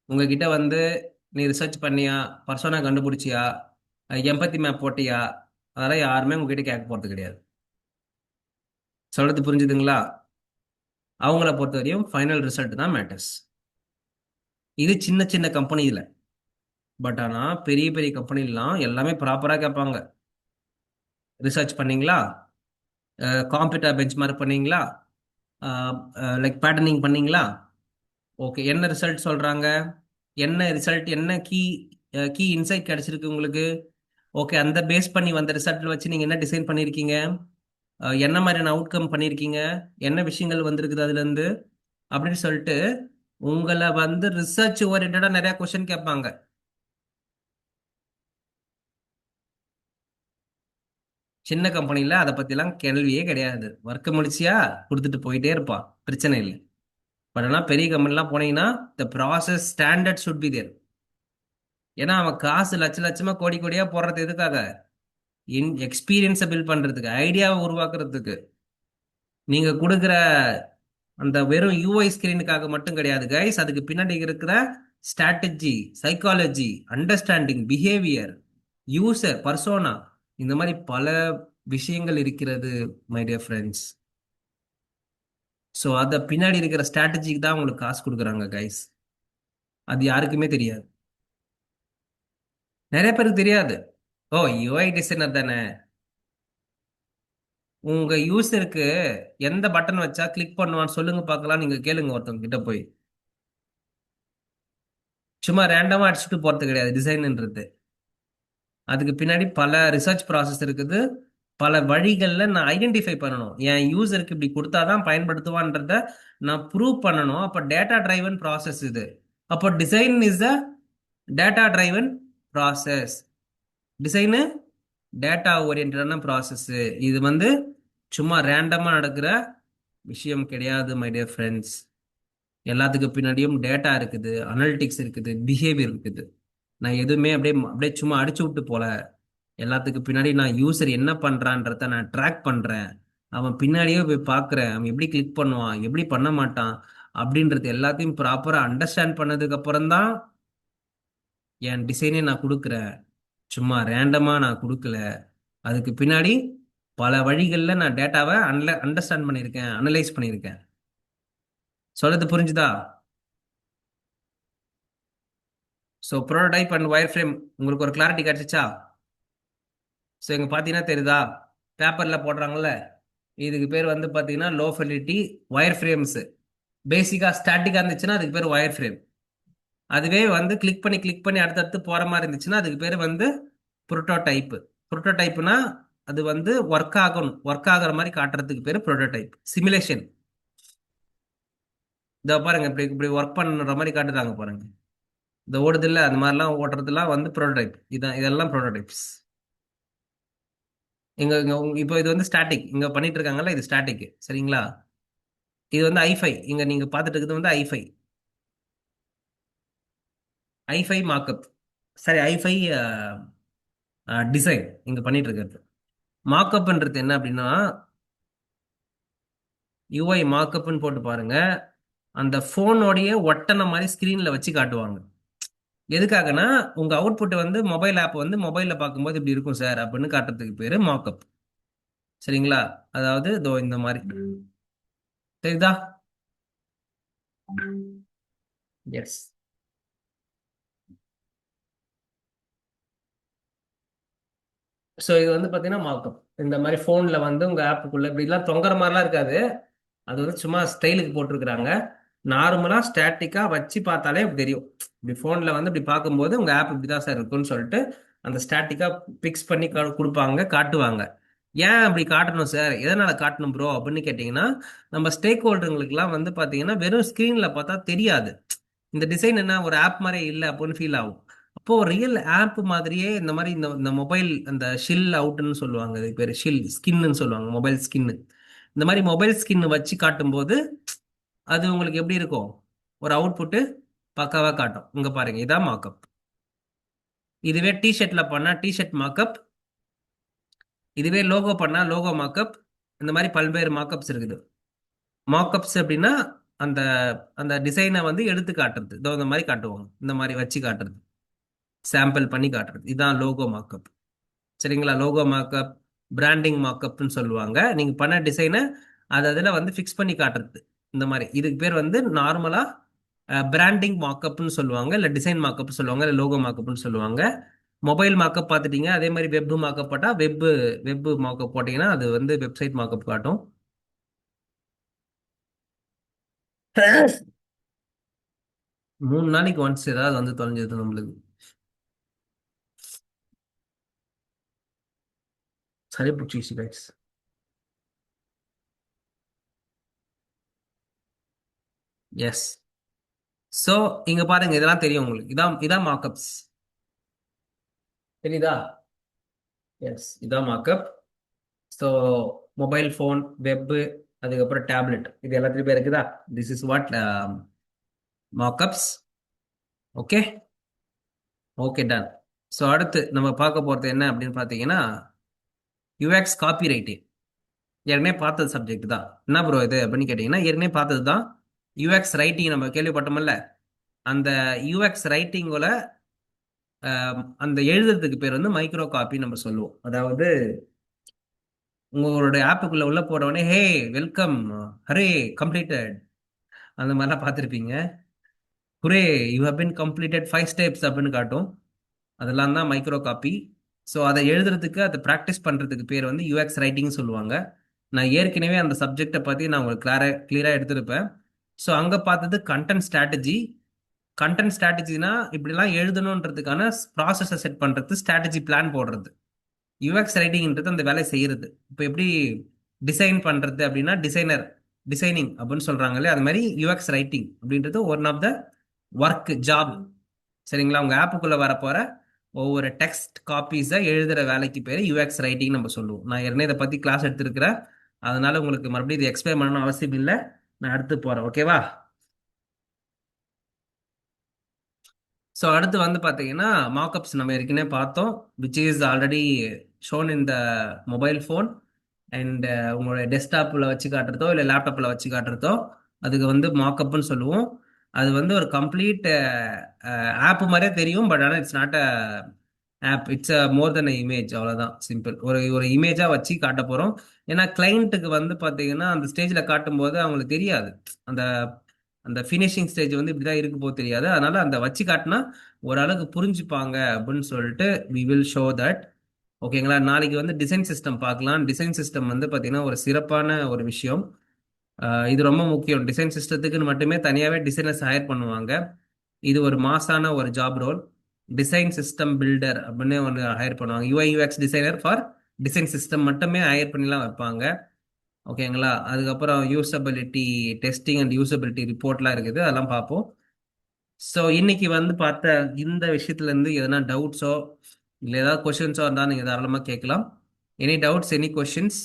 உங்ககிட்ட வந்து நீ ரிசர்ச் பண்ணியா, பர்சோனா கண்டுபிடிச்சியா, எம்பத்தி மேப் போட்டியா, அதெல்லாம் யாருமே உங்ககிட்ட கேட்க போறது கிடையாது. சொல்றது புரிஞ்சுதுங்களா? அவங்கள பொறுத்த வரையும் ஃபைனல் ரிசல்ட் தான் மேட்டர்ஸ். இது சின்ன சின்ன கம்பெனியில். பட் ஆனால் பெரிய பெரிய கம்பெனிலாம் எல்லாமே ப்ராப்பராக கேட்பாங்க. ரிசர்ச் பண்ணீங்களா, காம்பீட்டர் பெஞ்ச் மார்க் பண்ணீங்களா, லைக் பேட்டர்னிங் பண்ணீங்களா, ஓகே என்ன ரிசல்ட் சொல்கிறாங்க, என்ன ரிசல்ட், என்ன கீ இன்சைட் கிடைச்சிருக்கு உங்களுக்கு, ஓகே அந்த பேஸ் பண்ணி வந்த ரிசல்ட்டில் வச்சு நீங்கள் என்ன டிசைன் பண்ணியிருக்கீங்க, என்ன மாதிரியான அவுட்கம் பண்ணியிருக்கீங்க, என்ன விஷயங்கள் வந்திருக்குது அதுலேருந்து அப்படின்னு சொல்லிட்டு உங்களை வந்து ரிசர்ச் ஓரியன்டாக நிறைய கொஸ்டின் கேட்பாங்க. சின்ன கம்பெனியில் அதை பற்றிலாம் கேள்வியே கிடையாது. ஒர்க்கை முடிச்சியா கொடுத்துட்டு போயிட்டே இருப்பான், பிரச்சனை இல்லை. பட் ஆனால் பெரிய கம்பெனிலாம் போனீங்கன்னா the process standard should be there. ஏன்னா அவன் காசு லட்ச லட்சமா கோடி கோடியா போடுறது எதுக்காக? எக்ஸ்பீரியன்ஸை பில்ட் பண்றதுக்கு, ஐடியாவை உருவாக்குறதுக்கு. நீங்க கொடுக்குற அந்த வெறும் யூஐ ஸ்கிரீனுக்காக மட்டும் கிடையாது கைஸ். அதுக்கு பின்னாடி இருக்கிற strategy, psychology, understanding, behaviour, user persona, இந்த மாதிரி பல விஷயங்கள் இருக்கிறது மை டியர் ஃப்ரெண்ட்ஸ். ஸோ அதை பின்னாடி இருக்கிற ஸ்ட்ராட்டஜிக்கு தான் உங்களுக்கு காசு கொடுக்குறாங்க கைஸ். அது யாருக்குமே தெரியாது. நிறைய பேருக்கு தெரியாது. ஓ யூஐ டிசைனர் தானே, உங்க யூசருக்கு எந்த பட்டன் வச்சா கிளிக் பண்ணுவான்னு சொல்லுங்க பார்க்கலாம், நீங்க கேளுங்க ஒருத்தவங்க கிட்ட போய். சும்மா ரேண்டமா அடிச்சுட்டு போறது கிடையாது டிசைன்ன்றது. அதுக்கு பின்னாடி பல ரிசர்ச் ப்ராசஸ் இருக்குது. பல வழிகளில் நான் ஐடென்டிஃபை பண்ணணும், என் யூசருக்கு இப்படி கொடுத்தாதான் பயன்படுத்துவான்றத நான் ப்ரூவ் பண்ணணும். அப்போ டேட்டா டிரைவன் ப்ராசஸ் இது. அப்போ design is a data driven process. Design data ஓரியன்டான ப்ராசஸ். இது வந்து சும்மா ரேண்டமா நடக்கிற விஷயம் கிடையாது மை டியர் ஃப்ரெண்ட்ஸ். எல்லாத்துக்கு பின்னாடியும் டேட்டா இருக்குது, அனலிட்டிக்ஸ் இருக்குது, பிஹேவியர் இருக்குது. நான் எதுவுமே அப்படியே அப்படியே சும்மா அடிச்சு விட்டு போல. எல்லாத்துக்கு பின்னாடி நான் யூசர் என்ன பண்றான்றத நான் ட்ராக் பண்றேன். அவன் பின்னாடியே போய் பார்க்குறேன், அவன் எப்படி கிளிக் பண்ணுவான், எப்படி பண்ண மாட்டான் அப்படின்றது எல்லாத்தையும் ப்ராப்பரா அண்டர்ஸ்டாண்ட் பண்ணதுக்கு அப்புறம் தான் என் டிசைனே நான் கொடுக்குறேன். சும்மா ரேண்டமா நான் கொடுக்கல. அதுக்கு பின்னாடி பல வழிகளில் நான் டேட்டாவை அண்டர்ஸ்டாண்ட் பண்ணியிருக்கேன், அனலைஸ் பண்ணியிருக்கேன். சொல்றது புரிஞ்சுதா? So prototype and wire frame உங்களுக்கு ஒரு கிளாரிட்டி கிடைச்சிச்சா? ஸோ இங்கே பார்த்தீங்கன்னா தெரியுதா, பேப்பரில் போடுறாங்கல்ல, இதுக்கு பேர் வந்து பார்த்தீங்கன்னா லோ ஃபெலிட்டி ஒயர் ஃப்ரேம்ஸு. பேசிக்காக ஸ்டாட்டிக்காக இருந்துச்சுன்னா அதுக்கு பேர் ஒயர் ஃப்ரேம். அதுவே வந்து கிளிக் பண்ணி அடுத்தடுத்து போகிற மாதிரி இருந்துச்சுன்னா அதுக்கு பேர் வந்து ப்ரோட்டோடைப்பு. ப்ரோட்டோடைப்னா அது வந்து ஒர்க் ஆகுற மாதிரி காட்டுறதுக்கு பேர் ப்ரோட்டோடைப். சிமுலேஷன், இதை பாருங்க இப்படி இப்படி ஒர்க் பண்ணுற மாதிரி காட்டுறாங்க பாருங்க. இந்த ஓடுது இல்லை, அந்த மாதிரிலாம் ஓட்டுறதுலாம் வந்து ப்ரோட்டோடைப். இதெல்லாம் ப்ரோட்டோடைப்ஸ். இங்க இங்க இப்போ இது வந்து ஸ்டாட்டிக், இங்க பண்ணிட்டு இருக்காங்கல்ல, இது ஸ்டாட்டிக் சரிங்களா. இது வந்து ஐஃபை, இங்க நீங்க பார்த்துட்டு இருக்கிறது வந்து ஐஃபை. ஐஃபை மார்க்அப், சரி ஐஃபை டிசைன் இங்க பண்ணிட்டு இருக்கிறது. மார்க்அப்ன்றது என்ன அப்படின்னா, யூஐ மார்க்அப்னு போட்டு பாருங்க, அந்த போனோடைய ஒட்டனை மாதிரி ஸ்கிரீன்ல வச்சு காட்டுவாங்க. எதுக்காகனா உங்க அவுட்புட் வந்து மொபைல் ஆப் வந்து மொபைல்ல பார்க்கும்போது இப்படி இருக்கும் சார் அப்படின்னு காட்டுறதுக்கு பேரு மார்க்அப். சரிங்களா, அதாவது இதோ இந்த மாதிரி தெரியுதா? எஸ். ஸோ இது வந்து பார்த்தீங்கன்னா மார்க்அப். இந்த மாதிரி ஃபோனில் வந்து உங்கள் ஆப்புக்குள்ளே இப்படிலாம் தொங்குற மாதிரிலாம் இருக்காது. அது வந்து சும்மா ஸ்டைலுக்கு போட்டிருக்கிறாங்க. நார்மலாக ஸ்டாட்டிக்காக வச்சு பார்த்தாலே இப்படி தெரியும். இப்படி ஃபோனில் வந்து இப்படி பார்க்கும்போது உங்கள் ஆப் இப்படி தான் சார் இருக்குன்னு சொல்லிட்டு அந்த ஸ்டாட்டிக்காக பிக்ஸ் பண்ணி கொடுப்பாங்க, காட்டுவாங்க. ஏன் அப்படி காட்டணும் சார், எதனால் காட்டணும் ப்ரோ அப்படின்னு கேட்டிங்கன்னா, நம்ம ஸ்டேக் ஹோல்டருங்களுக்குலாம் வந்து பார்த்தீங்கன்னா வெறும் ஸ்க்ரீனில் பார்த்தா தெரியாது, இந்த டிசைன் என்ன ஒரு ஆப் மாதிரி இல்லை அப்படின்னு ஃபீல் ஆகும். அப்போ ரியல் ஆப் மாதிரியே இந்த மாதிரி இந்த மொபைல் அந்த ஷில் அவுட்னு சொல்லுவாங்க, இது பேர் ஷில் ஸ்கின்னு சொல்லுவாங்க, மொபைல் ஸ்கின்னு. இந்த மாதிரி மொபைல் ஸ்கின் வச்சு காட்டும்போது அது உங்களுக்கு எப்படி இருக்கும், ஒரு அவுட்புட்டு பக்காவா காட்டும். இங்க பாருங்க, இதான் மார்க்அப். இதுவே டிஷர்ட்ல பண்ணா டிஷர்ட் மார்க்அப், இதுவே லோகோ பண்ணா லோகோ மார்க்அப். இந்த மாதிரி பல்வேறு மார்க்அப்ஸ் இருக்குது. மார்க்அப்ஸ் அப்படின்னா அந்த அந்த டிசைனை வந்து எடுத்து காட்டுறது. இதோ இந்த மாதிரி காட்டுவாங்க, இந்த மாதிரி வச்சு காட்டுறது, சாம்பிள் பண்ணி காட்டுறது. இதுதான் லோகோ மார்க்அப். சரிங்களா? லோகோ மார்க்அப், பிராண்டிங் மார்க்அப்னு சொல்லுவாங்க. நீங்க பண்ண டிசைனை அது அதில் வந்து ஃபிக்ஸ் பண்ணி காட்டுறது. இந்த மாதிரி இதுக்கு பேர் வந்து நார்மலா பிராண்டிங் மார்க்அப்னு சொல்லுவாங்க, இல்லை டிசைன் மார்க்அப் சொல்லுவாங்க, இல்லை லோகோ மார்க்அப்னு சொல்லுவாங்க. மொபைல் மார்க்அப் பார்த்துட்டீங்க. அதே மாதிரி வெப் மார்க்அப் போட்டா வெப் மார்க்அப் போட்டீங்கன்னா அது வந்து வெப்சைட் மார்க்அப் காட்டும். 3 நாளைக்கு ஒன்ஸ் ஏதாவது வந்து தொலைஞ்சது நம்மளுக்கு. சரி பிடிச்சி கைஸ். எஸ். ஸோ இங்க பாருங்க, இதெல்லாம் தெரியும் உங்களுக்கு. இதான் இதான் மார்க்அப்ஸ். தெரியுதா? எஸ், இதான் மார்க்அப். ஸோ மொபைல் ஃபோன், வெப்பு, அதுக்கப்புறம் டேப்லெட், இது எல்லாத்துலேயும் பேர் இருக்குதா? This is what markups. Okay. Okay, done. So அடுத்து நம்ம பார்க்க போகிறது என்ன அப்படின்னு பார்த்தீங்கன்னா, யூஎக்ஸ் காப்பி ரைட்டிங். ஏற்கனவே பார்த்தது சப்ஜெக்ட் தான். என்ன ப்ரோ இது அப்படின்னு கேட்டிங்கன்னா, ஏற்கனவே பார்த்தது தான். யூஎக்ஸ் ரைட்டிங் நம்ம கேள்விப்பட்டோம்ல. அந்த யூஎக்ஸ் ரைட்டிங்கோட அந்த எழுதுறதுக்கு பேர் வந்து மைக்ரோ காப்பி நம்ம சொல்லுவோம். அதாவது உங்களுடைய ஆப்புக்குள்ள உள்ள போன உடனே ஹே வெல்கம், ஹரே கம்ப்ளீட்டட், அந்த மாதிரிலாம் பார்த்துருப்பீங்க. Hurray you have been completed 5 steps அப்படின்னு காட்டும். அதெல்லாம் தான் மைக்ரோ காப்பி. ஸோ அதை எழுதுறதுக்கு, அதை ப்ராக்டிஸ் பண்ணுறதுக்கு பேர் வந்து யூஎக்ஸ் ரைட்டிங் சொல்லுவாங்க. நான் ஏற்கனவே அந்த சப்ஜெக்டை பற்றி நான் உங்களுக்கு கிளியராக எடுத்திருப்பேன். ஸோ அங்கே பார்த்தது கண்டென்ட் ஸ்ட்ராட்டஜி. கண்டென்ட் ஸ்ட்ராட்டஜினா இப்படிலாம் எழுதணுன்றதுக்கான ப்ராசஸை செட் பண்ணுறது, ஸ்ட்ராட்டஜி பிளான் போடுறது. யூஎக்ஸ் ரைட்டிங்ன்றது அந்த வேலையை செய்யறது. இப்போ எப்படி டிசைன் பண்ணுறது அப்படின்னா டிசைனிங் அப்படின்னு சொல்கிறாங்களே, அது மாதிரி யூஎக்ஸ் ரைட்டிங் அப்படின்றது one of the work job. சரிங்களா? உங்கள் ஆப்புக்குள்ளே வரப்போகிற ஒவ்வொரு டெக்ஸ்ட் காப்பீஸை எழுதுகிற வேலைக்கு பேர் யூஎக்ஸ் ரைட்டிங் நம்ம சொல்லுவோம். நான் ஏற்கனவே இதை பற்றி கிளாஸ் எடுத்திருக்கிறேன். அதனால உங்களுக்கு மறுபடியும் இது எக்ஸ்பிளைன் பண்ணணும் அவசியம் இல்லை. நான் அடுத்து போகிறேன். ஓகேவா? ஸோ அடுத்து வந்து பார்த்தீங்கன்னா, மார்க்அப்ஸ் நம்ம ஏற்கனவே பார்த்தோம், which is already shown in the mobile phone and உங்களோட டெஸ்க்டாப்பில் வச்சு காட்டுறதோ இல்லை லேப்டாப்பில் வச்சு காட்டுறதோ அதுக்கு வந்து மார்க்அப்னு சொல்லுவோம். அது வந்து ஒரு கம்ப்ளீட் ஆப் மாதிரியே தெரியும். பட் ஆனால் it's not a app, it's a more than image. அவ்வளோதான், சிம்பிள். ஒரு ஒரு இமேஜாக வச்சு காட்ட போகிறோம். ஏன்னா கிளைண்ட்டுக்கு வந்து பார்த்தீங்கன்னா அந்த ஸ்டேஜில் காட்டும்போது அவங்களுக்கு தெரியாது. அந்த அந்த ஃபினிஷிங் ஸ்டேஜ் வந்து இப்படிதான் இருக்கு போது தெரியாது. அதனால அந்த வச்சு காட்டினா ஓரளவுக்கு புரிஞ்சுப்பாங்க அப்படின்னு சொல்லிட்டு வி வில் ஷோ தட். ஓகேங்களா? நாளைக்கு வந்து டிசைன் சிஸ்டம் பார்க்கலாம். டிசைன் சிஸ்டம் வந்து பார்த்தீங்கன்னா ஒரு சிறப்பான ஒரு விஷயம். இது ரொம்ப முக்கியம். டிசைன் சிஸ்டத்துக்குன்னு மட்டுமே தனியாகவே டிசைனர்ஸ் ஹையர் பண்ணுவாங்க. இது ஒரு மாசான ஒரு job role. Design system builder அப்படின்னு ஒன்று ஹையர் பண்ணுவாங்க. UI UX designer for design system மட்டுமே ஹையர் பண்ணிலாம் வைப்பாங்க. ஓகேங்களா? அதுக்கப்புறம் யூசபிலிட்டி டெஸ்டிங் அண்ட் யூசபிலிட்டி ரிப்போர்ட்லாம் இருக்குது, அதெல்லாம் பார்ப்போம். ஸோ இன்னைக்கு வந்து பார்த்த இந்த விஷயத்துல இருந்து எதனா டவுட்ஸோ இல்லை ஏதாவது கொஷின்ஸோ இருந்தால் நீங்கள் தாராளமாக கேட்கலாம். Any doubts, any questions?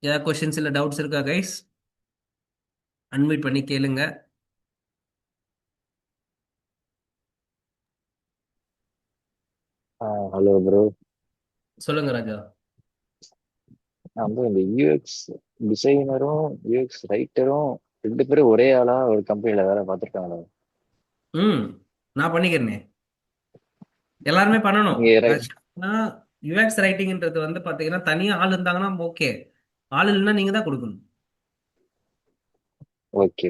ஏதாவது கொஷின்ஸ் இல்லை டவுட்ஸ் இருக்கா கைஸ்? அன்மியூட் பண்ணி கேளுங்க. Hello bro. சொல்லுங்க ராஜா. நான் வந்து இந்த யூஎக்ஸ் டிசைனரும் யூஎக்ஸ் ரைட்டரும் 2 பேரும் ஒரே ஆளா ஒரு கம்பெனில வேலை பார்த்துருக்காங்களா? ம், நான் பண்ணிக்கிறேனே. எல்லாருமே பண்ணணும். நீங்க யூஎக்ஸ் ரைட்டிங்ன்றது வந்து பார்த்தீங்கன்னா தனியாக ஆள் இருந்தாங்கன்னா ஓகே, ஆள் இல்லைன்னா நீங்கள் தான் கொடுக்கணும். ஓகே.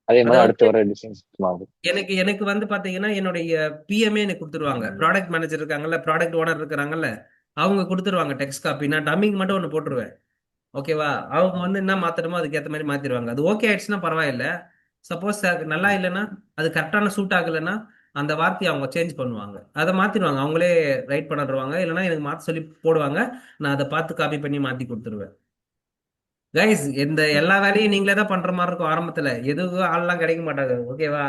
அதே மாதிரி அதாவது அடுத்து வர டிசைன்ஸ் ஆகும். எனக்கு எனக்கு வந்து பாத்தீங்கன்னா என்னுடைய பிஎம்ஏ எனக்கு கொடுத்துருவாங்க. ப்ராடக்ட் மேனேஜர் இருக்காங்கல்ல, ப்ராடக்ட் ஓனர் இருக்கிறாங்கல்ல, அவங்க கொடுத்துருவாங்க டெக்ஸ்ட் காப்பி. நான் டம்மிங் மட்டும் ஒன்று போட்டுருவேன். ஓகேவா? அவங்க வந்து என்ன மாத்தணுமோ அதுக்கேற்ற மாதிரி மாத்திடுவாங்க. அது ஓகே ஆயிடுச்சுன்னா பரவாயில்ல. சப்போஸ் நல்லா இல்லைன்னா, அது கரெக்டான சூட் ஆகலைன்னா அந்த வார்த்தையை அவங்க சேஞ்ச் பண்ணுவாங்க, அதை மாத்திடுவாங்க, அவங்களே ரைட் பண்ணிடுவாங்க. இல்லைன்னா எனக்கு மாத்த சொல்லி போடுவாங்க. நான் அதை பார்த்து காப்பி பண்ணி மாத்தி கொடுத்துருவேன். கைஸ், இந்த எல்லா வேலையும் நீங்களே தான் பண்ற மாதிரி இருக்கும். ஆரம்பத்துல எதுவும் ஆள்லாம் கிடைக்க மாட்டாங்க. ஓகேவா?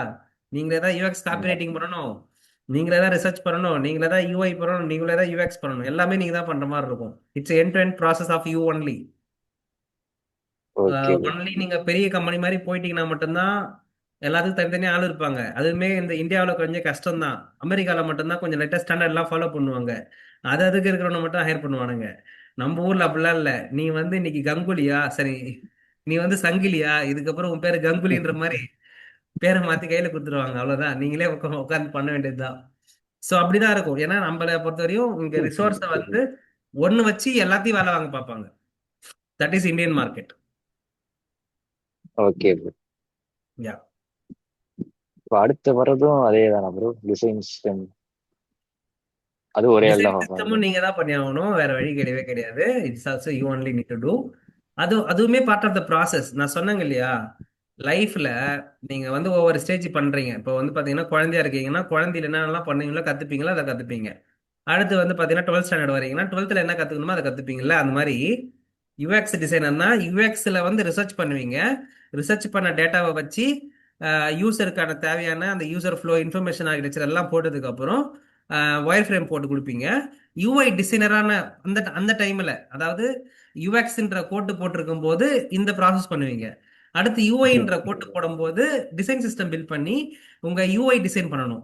நீங்களே தான் யூஎக்ஸ் காப்பி ரைட்டிங் பண்ணணும், நீங்களே தான் ரிசர்ச் பண்ணணும், நீங்களே தான் யூஐ பண்ணணும், நீங்களே தான் யூஎக்ஸ் பண்ணணும். எல்லாமே நீங்க தான் பண்ற மாதிரி இருக்கும். It's end to end process of you only. Okay. Only நீங்க பெரிய கம்பெனி மாதிரி போயிட்டீங்கன்னா மட்டும்தான் எல்லாத்துக்கும் தனித்தனியா ஆள் இருப்பாங்க. அதுவுமே இந்த இந்தியாவில் கொஞ்சம் கஷ்டம் தான். அமெரிக்காவில் மட்டும்தான் கொஞ்சம் லேட்டஸ்ட் ஸ்டாண்டர்ட் எல்லாம் ஃபாலோ பண்ணுவாங்க. அதுக்கு இருக்கிறவன மட்டும் ஹையர் பண்ணுவானுங்க. நம்ம ஊர்ல அப்படிலாம் இல்ல. நீ வந்து இன்னைக்கு கங்குலியா, சரி, நீ வந்து சங்கிலியா, இதுக்கப்புறம் உன் பேரு கங்குலின்ற மாதிரி பேரை மாத்தி கையில கொடுத்துருவாங்க. அவ்வளவுதான், நீங்களே உட்காந்து பண்ண வேண்டியதுதான். சோ அப்படிதான் இருக்கும். ஏன்னா நம்மளை பொறுத்தவரையும் இங்க ரிசோர்ஸை வந்து ஒண்ணு வச்சு எல்லாத்தையும் வேலை வாங்க பார்ப்பாங்க. That is Indian market. Okay bro. Yeah. இப்போ அடுத்து வர்றதும் அதே தானா ப்ரோ? டிசைன் சிஸ்டம் அது ஒரே ஆள் டிசைன் தான் பார்ப்பாங்க. சிஸ்டமும் நீங்க தான் பண்ணி ஆகணும், வேற வழி கிடையவே கிடையாது. It's also you only need to do. அதுவுமே பார்ட் ஆஃப் த ப்ராசஸ். நான் சொன்னேங்க இல்லையா, லைஃப்ல நீங்க வந்து ஒவ்வொரு ஸ்டேஜ் பண்றீங்க. இப்போ வந்து பாத்தீங்கன்னா குழந்தையா இருக்கீங்கன்னா குழந்தையில என்னென்னலாம் பண்ணீங்களோ கத்துப்பீங்களோ அதை கத்துப்பீங்க. அடுத்து வந்து பாத்தீங்கன்னா 12th ஸ்டாண்டர்ட் வரீங்கன்னா 12th என்ன கத்துக்கணுமோ அதை கத்துப்பீங்கல்ல. அந்த மாதிரி யூஎக்ஸ் டிசைனர்னா யூஎக்ஸ்ல வந்து ரிசர்ச் பண்ணுவீங்க. ரிசர்ச் பண்ண டேட்டாவை வச்சு யூசருக்கான தேவையான அந்த யூசர் ஃப்ளோ இன்ஃபர்மேஷன் ஆர்கிடெக்சர் எல்லாம் போட்டதுக்கு அப்புறம் ஒயர் ஃப்ரேம் போட்டு கொடுப்பீங்க. யூஐ டிசைனரான அந்த அந்த டைம்ல, அதாவது யூஎக்ஸ்ன்ற கோட்டு போட்டிருக்கும் போது இந்த ப்ராசஸ் பண்ணுவீங்க. அடுத்து யூஐன்ற கோட்டு போடும்போது டிசைன் சிஸ்டம் பில்ட் பண்ணி உங்க யூஐ டிசைன் பண்ணணும்.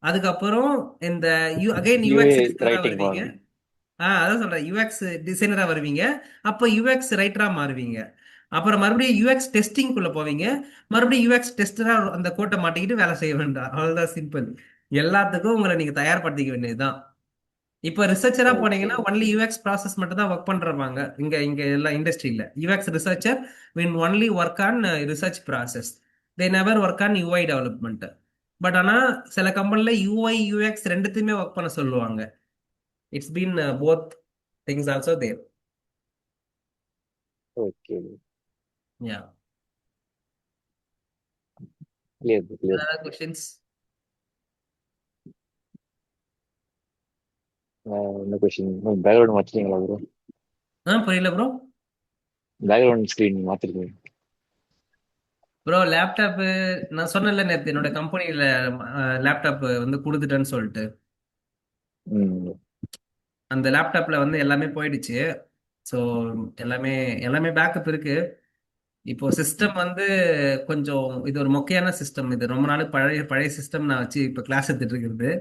அதுக்கப்புறம் இந்த அகைன் யூஏ யூஎக்ஸ் டிசைனரா ரைட்டிங் வருவீங்க. பண்ணணும். அதான் சொல்றேன், யூஎக்ஸ் டிசைனரா வருவீங்க. அப்போ யூஎக்ஸ் ரைட்டரா மாறுவீங்க. அப்புறம் மறுபடியும் யூஎக்ஸ் டெஸ்டிங்குள்ள போவீங்க. மறுபடியும் யூஎக்ஸ் டெஸ்டரா அந்த கோட்டை மாட்டிக்கிட்டு வேலை செய்ய வேண்டாம். அவ்வளவுதான், சிம்பிள். எல்லாத்துக்கும் உங்களை நீங்க தயார்படுத்திக்க வேண்டியதுதான். இப்போ ரிசர்ச்சரா ஓகே. போனீங்கன்னா ஒன்லி யூஎக்ஸ் ப்ராசஸ் மட்டும் தான் ஒர்க் பண்றவாங்க. இங்க இங்க எல்லா இண்டஸ்ட்ரியில UX researcher will only work on research process. They never work on UI development. But ஆனா சில கம்பெனில யூஐ யூஎக்ஸ் ரெண்டுத்தையுமே ஒர்க் பண்ண சொல்லுவாங்க. It's been both things also there. Okay. Yeah. Clear clear. Questions? என்ன கொஸ்டின்? பேக்ரவுண்ட் மாத்திட்டீங்களா bro? புரியல bro. Background screen மாத்திருக்கீங்க? ப்ரோ லேப்டாப்பு, நான் சொன்னேன்ல நேற்று என்னோட கம்பெனியில லேப்டாப் வந்து கொடுத்துட்டேன்னு சொல்லிட்டு. ம். அந்த லேப்டாப்ல வந்து எல்லாமே போயிடுச்சு. ஸோ எல்லாமே எல்லாமே பேக்கப் இருக்கு. இப்போ சிஸ்டம் வந்து கொஞ்சம் இது ஒரு மொக்கையான சிஸ்டம். இது ரொம்ப நாள் பழைய பழைய சிஸ்டம் நான் வச்சு இப்போ கிளாஸ் எடுத்துட்டு இருக்கிறது.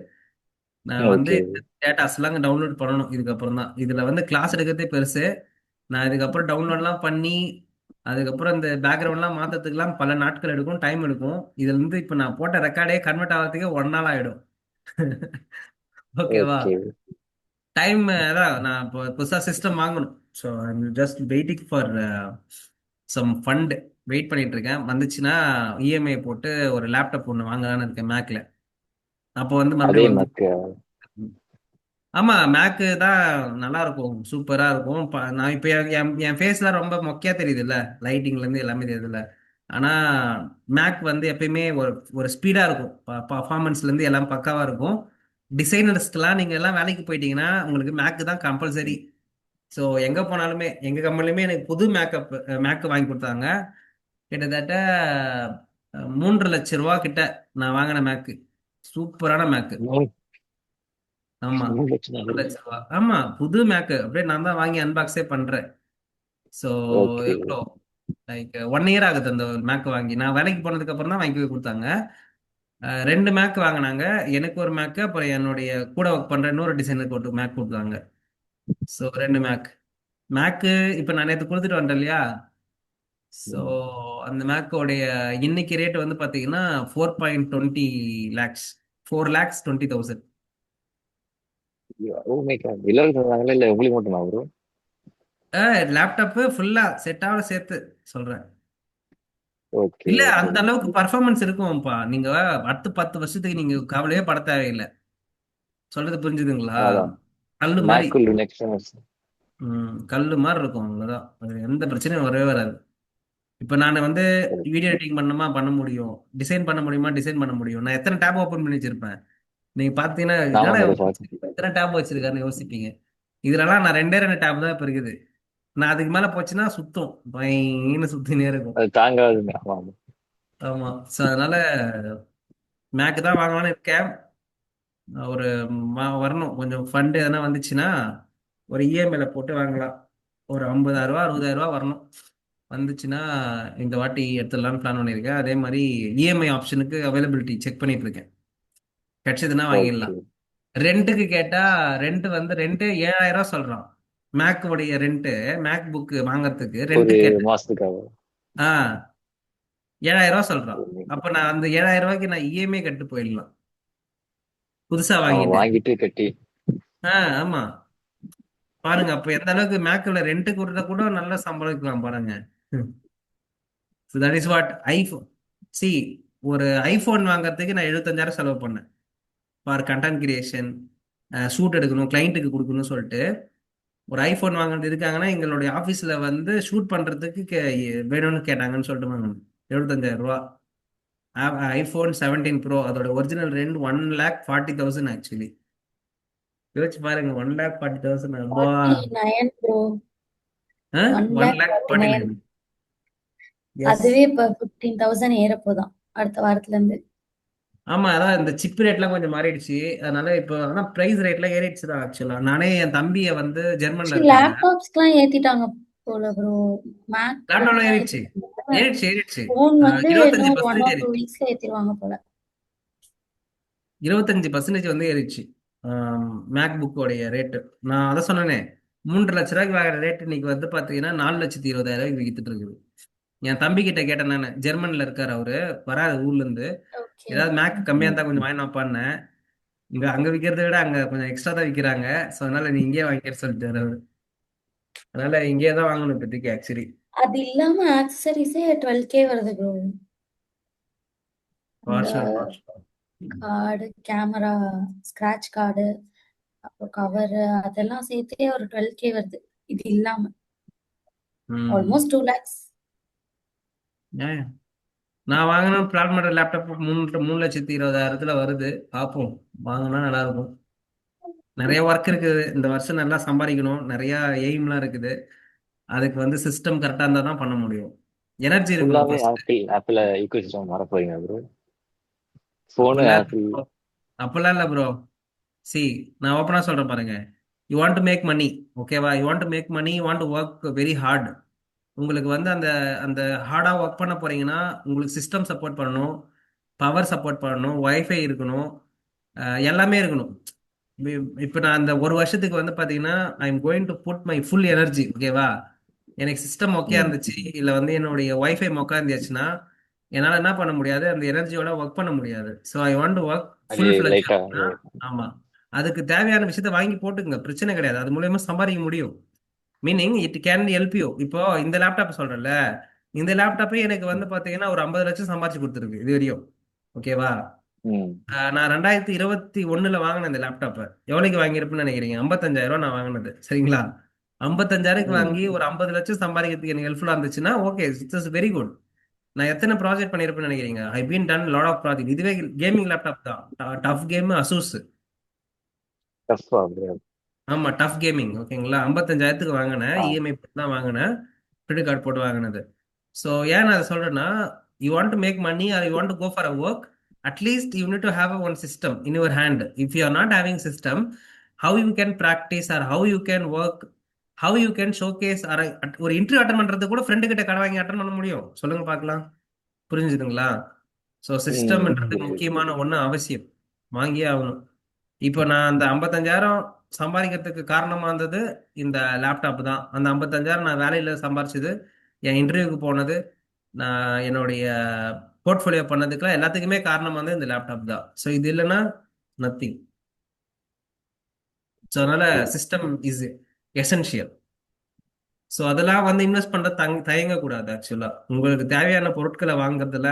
நான் வந்து ஓகே. டேட்டாஸ் எல்லாம் டவுன்லோட் பண்ணணும் இதுக்கப்புறம் தான். இதுல வந்து கிளாஸ் எடுக்கிறதே பெருசு. நான் இதுக்கப்புறம் டவுன்லோட்லாம் பண்ணி அதுக்கப்புறம் இந்த பேக்ரவுண்ட்லாம் மாற்றத்துக்குலாம் பல நாட்கள் எடுக்கும், டைம் எடுக்கும். இதுல இருந்து இப்போ நான் போட்ட ரெக்கார்டே கன்வெர்ட் ஆகிறதுக்கே 1 நாள் ஆயிடும். ஓகேவா? ஓகே. டைம் அதான், நான் இப்போ புதுசாக சிஸ்டம் வாங்கணும். So I'm just waiting for some fund. Wait பண்ணிட்டு இருக்கேன். வந்துச்சுன்னா இஎம்ஐ போட்டு ஒரு லேப்டாப் ஒன்று வாங்கலாம்னு இருக்கேன் மேக்ல. அப்போ வந்து அதே மறுபடியும் வந்து மக்கு. ஆமா, மேக்கு தான் நல்லா இருக்கும், சூப்பரா இருக்கும். நான் இப்போ என் ஃபேஸ்லாம் ரொம்ப மொக்கையா தெரியுது இல்ல, லைட்டிங்ல இருந்து எல்லாமே தெரியுது. ஆனா மேக் வந்து எப்பயுமே ஒரு ஒரு ஸ்பீடா இருக்கும். பர்ஃபார்மன்ஸ்ல இருந்து எல்லாம் பக்காவா இருக்கும். டிசைனர்ஸ்க்கெல்லாம் நீங்க எல்லாம் வேலைக்கு போயிட்டீங்கன்னா உங்களுக்கு மேக் தான் கம்பல்சரி. ஸோ எங்க போனாலுமே எங்க கம்பெனிலுமே எனக்கு புது மேக் வாங்கி கொடுத்தாங்க. கிட்டத்தட்ட 3 லட்சம் ரூபா கிட்ட நான் வாங்கின மேக்கு. சூப்பரான மேக்கு. மூணு ஆமா, 3 லட்சம் மூன்று ஆகுது. லட்சம் ரூபா ஆமா, புது மேக்கு அப்படியே நான் தான் வாங்கி அன்பாக்ஸே பண்றேன். So okay. எவ்வளோ, லைக் 1 இயர் ஆகுது அந்த மேக் வாங்கி. நான் வேலைக்கு போனதுக்கு அப்புறம் தான் வாங்கி போய் கொடுத்தாங்க. 2 மேக் வாங்கினாங்க. எனக்கு ஒரு மேக்கு, அப்புறம் என்னுடைய கூட ஒர்க் பண்ற இன்னொரு டிசைனருக்கு ஒரு மேக் கொடுத்தாங்க. So 2 make. மேக்கு இப்போ நான் நேற்று கொடுத்துட்டு வந்துட்டேன் இல்லையா. ஸோ அந்த மேக்கோடைய இன்னைக்கு ரேட் வந்து பார்த்தீங்கன்னா 4.20 lakhs, 4,20,000. Oh my God. எல்லாரும் சொன்னாங்களா இல்ல உங்களுக்கு மட்டுமா ப்ரோ? லேப்டாப்பு ஃபுல்லா செட்டாவோட சேர்த்து சொல்றேன். ஓகே இல்ல, ஓகே. அந்த அளவுக்கு பர்ஃபார்மன்ஸ் இருக்கும்ப்பா. நீங்க அடுத்த 10 வருஷத்துக்கு நீங்க கவலையே பட தேவையில்லை. சொல்றது புரிஞ்சுதுங்களா? அதான் கல்லு மாதிரி. மேக்குள் நெக்ஸ்ட். கல்லு மாதிரி இருக்கும், அவ்வளவுதான். அது எந்த பிரச்சனையும் வரவே வராது. இப்ப நான் வந்து வீடியோ எடிட்டிங் பண்ணணுமா பண்ண முடியும், டிசைன் பண்ண முடியுமா டிசைன் பண்ண முடியும். நான் எத்தனை டேப் ஓபன் பண்ணி வச்சிருப்பேன். நீங்க பாத்தீங்கன்னா ஆமா என்னடா ப்ரோ இவன் சார். எத்தனை டேப் வச்சிருக்காருன்னு யோசிப்பீங்க. இதுலலாம் நான் 2 டேப் தான் இப்ப இருக்குது. நான் அதுக்கு மேல போச்சுன்னா சுத்தம் பயங்கர சுத்தினே இருக்கும். அது தாங்காது. ஆமா ஆமா. ஆமா. சோ அதனால மேக் தான் வாங்கலாம்னு இருக்கேன். ஒரு வரணும் கொஞ்சம் ஃபண்ட் எதனா வந்துச்சுன்னா ஒரு இஎம்ஐல போட்டு வாங்கலாம். ஒரு 50,000 ரூபா 60,000 ரூபா வரணும். வந்துச்சுன்னா இந்த வாட்டி எடுத்துடலாம்னு பிளான் பண்ணியிருக்கேன். அதே மாதிரி இஎம்ஐ ஆப்ஷனுக்கு அவைலபிலிட்டி செக் பண்ணிட்டு இருக்கேன். கிடைச்சதுன்னா ஓகே. வாங்கிடலாம். ரெண்டுக்கு கேட்டா ரெண்ட் வந்து ரெண்டு 7,000 சொல்றான். மேக் உடைய ரெண்ட், மேக் புக் வாங்குறதுக்கு ஒரு ரெண்ட் கேட்டேன். மாசத்துக்காக. ஆ 7,000 சொல்றான். அப்ப நான் அந்த 7,000 நான் இஎம்ஐ கட்டு போயிடலாம் புதுசா அவன் வாங்கிட்டு. வாங்கிட்டு கட்டி. ஆமா, பாருங்க அப்ப எந்த அளவுக்கு மேக்ல ரெண்ட் கொடுத்தா கூட நல்லா சம்பாதிக்கலாம் பாருங்க. So that is what iPhone. C, ஒரு ஐஃபோன் வாங்குறதுக்கு நான் 75,000 செலவு பண்ணேன் ஃபார் கண்டென்ட் கிரியேஷன், ஷூட் எடுக்கணும், கிளைண்ட்டுக்கு கொடுக்கணும்னு சொல்லிட்டு. ஒரு ஐஃபோன் வாங்குறது இருக்காங்கன்னா எங்களுடைய ஆஃபீஸில் வந்து ஷூட் பண்ணுறதுக்கு வேணும்னு கேட்டாங்கன்னு சொல்லிட்டு வாங்கணும். 75,000 ரூபா. ஐஃபோன் 17 ப்ரோ அதோட ஒரிஜினல் ரெண்ட் 1,40,000 ஆக்சுவலி. யோசிச்சு பாருங்க, 1,40,000 அப்பா. 49 bro. One one lakh lakh forty forty nine nine yes. அதுவே இப்போ 15,000 ஏறப்போதான் அடுத்த வாரத்துல இருந்து. ஆமா, அதான் இந்த சிப் ரேட்லாம் கொஞ்சம் மாறிடுச்சு. அதனால இப்போ ஆனா பிரைஸ் ரேட்லாம் ஏறிடுச்சு தான் ஆக்சுவலா. நானே என் தம்பியை வந்து ஜெர்மன்ல இருக்காங்க. லேப்டாப்ஸ்க்குலாம் ஏத்திட்டாங்க போல ப்ரோ. மேக் லேப்டாப்லாம் புக்லாம் ஏறிடுச்சு, ஏத்திட்டாங்க. ஏறிடுச்சு, ஏறிடுச்சு. ஃபோன் வந்து இன்னும் இருபத்தஞ்சு ஒரு ஒன் பர்சன்டேஜ் ஆர் டூ ஏறிடுச்சு. வீக்ஸ்ல ஏத்திடுவாங்க போல. 25% வந்து ஏறிடுச்சு மேக் புக்கோடைய ரேட்டு. நான் அதை சொன்னேனே, 3,00,000 வாங்குற ரேட் இன்னைக்கு வந்து பாத்தீங்கன்னா 4,20,000 வித்துட்டு இருக்குது. என் தம்பி கிட்ட கேட்டேன் நான், ஜெர்மன்ல இருக்காரு அவரு, வராது ஊர்ல இருந்து. ஓகே. ஏதாவது மேக் கம்மியா இருந்தா கொஞ்சம் வாங்கி வாப்பான்னேன். இங்க அங்க விக்கிறதை விட அங்க கொஞ்சம் எக்ஸ்ட்ரா தான் விக்கிறாங்க. ஸோ அதனால நீ இங்கேயே வாங்கிக்க சொல்லிட்டாரு அவரு. அதனால இங்கேயே தான் வாங்கணும் இப்போதைக்கு ஆக்சுவலி. அது இல்லாம ஆக்சசரிஸே 12K வருது ப்ரோ. அந்த partial. Card, camera, scratch card, அப்புறம் கவரு அதெல்லாம் சேர்த்தே ஒரு 12K வருது. இது இல்லாம ம். Almost 2 lakhs. ஏன் நான் வாங்கணும் பிளான் பண்ற லேப்டாப் 3,20,000 வருது. பார்ப்போம், வாங்கினா நல்லா இருக்கும். நிறைய ஒர்க் இருக்குது இந்த வருஷம், நல்லா சம்பாதிக்கணும், நிறைய எய்ம்லாம் இருக்குது. அதுக்கு வந்து சிஸ்டம் கரெக்டாக இருந்தால் தான் பண்ண முடியும். எனர்ஜி இருக்கணும் ஃபுல்லாவே ஃபர்ஸ்ட். ஆப்பிள் ஆப்பிள் ஈகோசிஸ்டம் மாற போறீங்க ப்ரோ. ஃபோனு அப்பெல்லாம் ஆப்பிள். அப்பெல்லாம் இல்லை ப்ரோ. சி, நான் ஓப்பனாக சொல்கிறேன் பாருங்க. You want to make money, ஓகேவா? You want to make money, you want to work very hard. உங்களுக்கு வந்து அந்த அந்த ஹார்டாக ஒர்க் பண்ண போறீங்கன்னா உங்களுக்கு சிஸ்டம் சப்போர்ட் பண்ணணும், பவர் சப்போர்ட் பண்ணணும், வைஃபை இருக்கணும், எல்லாமே இருக்கணும். இப்போ நான் அந்த ஒரு வருஷத்துக்கு வந்து பார்த்தீங்கன்னா I am going to put my full energy, ஓகேவா? எனக்கு சிஸ்டம் மொக்கையா ம். இருந்துச்சு, இல்லை வந்து என்னுடைய வைஃபை மொக்கா இருந்துச்சுன்னா என்னால் என்ன பண்ண முடியாது, அந்த எனர்ஜியோட ஒர்க் பண்ண முடியாது. So I want to work அது ஃபுல் ஃபிளஜ் லைட்டா. அப்படின்னா. ஆமாம், அதுக்கு தேவையான விஷயத்த வாங்கி போட்டுங்க, பிரச்சனை கிடையாது. அது மூலயமா சம்பாதிக்க முடியும். Meaning it can help you. இப்போ இந்த லேப்டாப் சொல்றேன்ல, இந்த லேப்டாப்பே எனக்கு வந்து பாத்தீங்கன்னா ஒரு 50 லட்சம் சம்பாதிச்சு கொடுத்துருக்கு இது வரையும், ஓகேவா? ம். நான் 2021 வாங்கினேன் இந்த லேப்டாப்பை. எவ்வளவுக்கு வாங்கியிருப்பேன்னு நினைக்கிறீங்க? 55,000 நான் வாங்கினது, சரிங்களா? 55,000 ம். வாங்கி ஒரு 50 லட்சம் சம்பாதிக்கிறதுக்கு எனக்கு ஹெல்ப்ஃபுல்லா இருந்துச்சுன்னா ஓகே, இட்ஸ் வெரி குட். நான் எத்தனை ப்ராஜெக்ட் பண்ணியிருப்பேன்னு நினைக்கிறீங்க? I been done lot of project. இதுவே கேமிங் லேப்டாப் தான். TUF game Asus. டஃப்பா ப்ரோ? ஆமா, டஃப் கேமிங், ஓகேங்களா? 55,000 வாங்கினேன், ஆ. இஎம்ஐ தான் வாங்கினேன், கிரெடிட் கார்டு போட்டு வாங்கினது. ஸோ ஏன் நான் அதை சொல்றேன்னா, you want to make money or you want to go for a work, at least you need to have one system in your hand. If you are not having system, how you can practise or how you can work, how you can showcase. ஒரு interview attend பண்றது கூட friend கிட்ட கடை வாங்கி attend பண்ண முடியும்? சொல்லுங்க பார்க்கலாம். புரிஞ்சுதுங்களா? ஸோ ம். சிஸ்டம்ன்றது புரியுது. முக்கியமான ஒன்று, அவசியம், வாங்கியே ஆகணும். இப்போ நான் அந்த 55,000 சம்பாதிக்கிறதுக்கு காரணமா இருந்தது இந்த லேப்டாப் தான். அந்த 55,000 நான் வேலையில சம்பாரிச்சது, என் இன்டர்வியூக்கு போனது, நான் என்னுடைய போர்ட்ஃபோலியோ பண்ணதுக்குலாம் எல்லாத்துக்குமே காரணம் வந்து இந்த லேப்டாப் தான். ஸோ இது இல்லைன்னா நத்திங். ஸோ அதனால சிஸ்டம் இஸ் எசென்ஷியல். ஸோ அதெல்லாம் வந்து இன்வெஸ்ட் பண்ற தயங்கக்கூடாது. ஆக்சுவலா உங்களுக்கு தேவையான பொருட்களை வாங்குறதுல,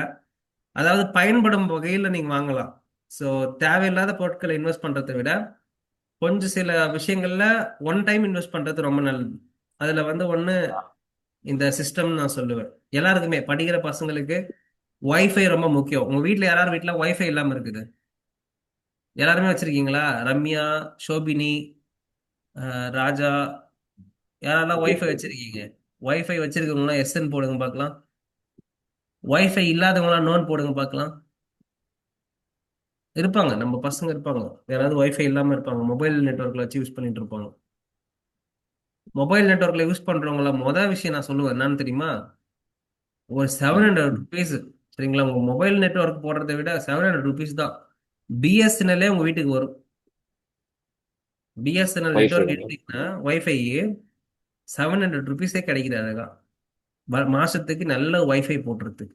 அதாவது பயன்படும் வகையில் நீங்க வாங்கலாம். ஸோ தேவையில்லாத பொருட்களை இன்வெஸ்ட் பண்றதை விட கொஞ்சம் சில விஷயங்கள்ல ஒன் டைம் இன்வெஸ்ட் பண்றது ரொம்ப நல்லது. அதுல வந்து ஒண்ணு இந்த சிஸ்டம் நான் சொல்லுவேன். எல்லாருக்குமே, படிக்கிற பசங்களுக்கு வைஃபை ரொம்ப முக்கியம். உங்க வீட்ல யாராவது வீட்ல வைஃபை இல்லாம இருக்குது? எல்லாருமே வச்சிருக்கீங்களா? ரம்யா, ஷோபினி, ராஜா, யாரெல்லாம் ஓகே. வைஃபை வச்சிருக்கீங்க? வைஃபை வச்சிருக்கவங்களாம் எஸ்என் போடுங்க பார்க்கலாம். வைஃபை இல்லாதவங்களாம் நோன் போடுங்க பார்க்கலாம். இருப்பாங்க, நம்ம பசங்க இருப்பாங்க, யாராவது வைஃபை இல்லாம இருப்பாங்க, மொபைல் நெட்வொர்க்ல வச்சு யூஸ் பண்ணிட்டு இருப்பாங்க. மொபைல் நெட்வொர்க்ல யூஸ் பண்றவங்கள மொதல் விஷயம் நான் சொல்லுவேன் என்னன்னு தெரியுமா? ஒரு ₹700. சரிங்களா? உங்க மொபைல் நெட்வொர்க் போடுறதை விட ₹700 தான். பிஎஸ்என்எல்லே உங்க வீட்டுக்கு வரும். பிஎஸ்என்எல் ஒய்ஃபை நெட்வொர்க் எடுத்தீங்கன்னா வைஃபை ₹700 கிடைக்குது அழகா. மாசத்துக்கு நல்ல வைஃபை போட்டுருக்கு.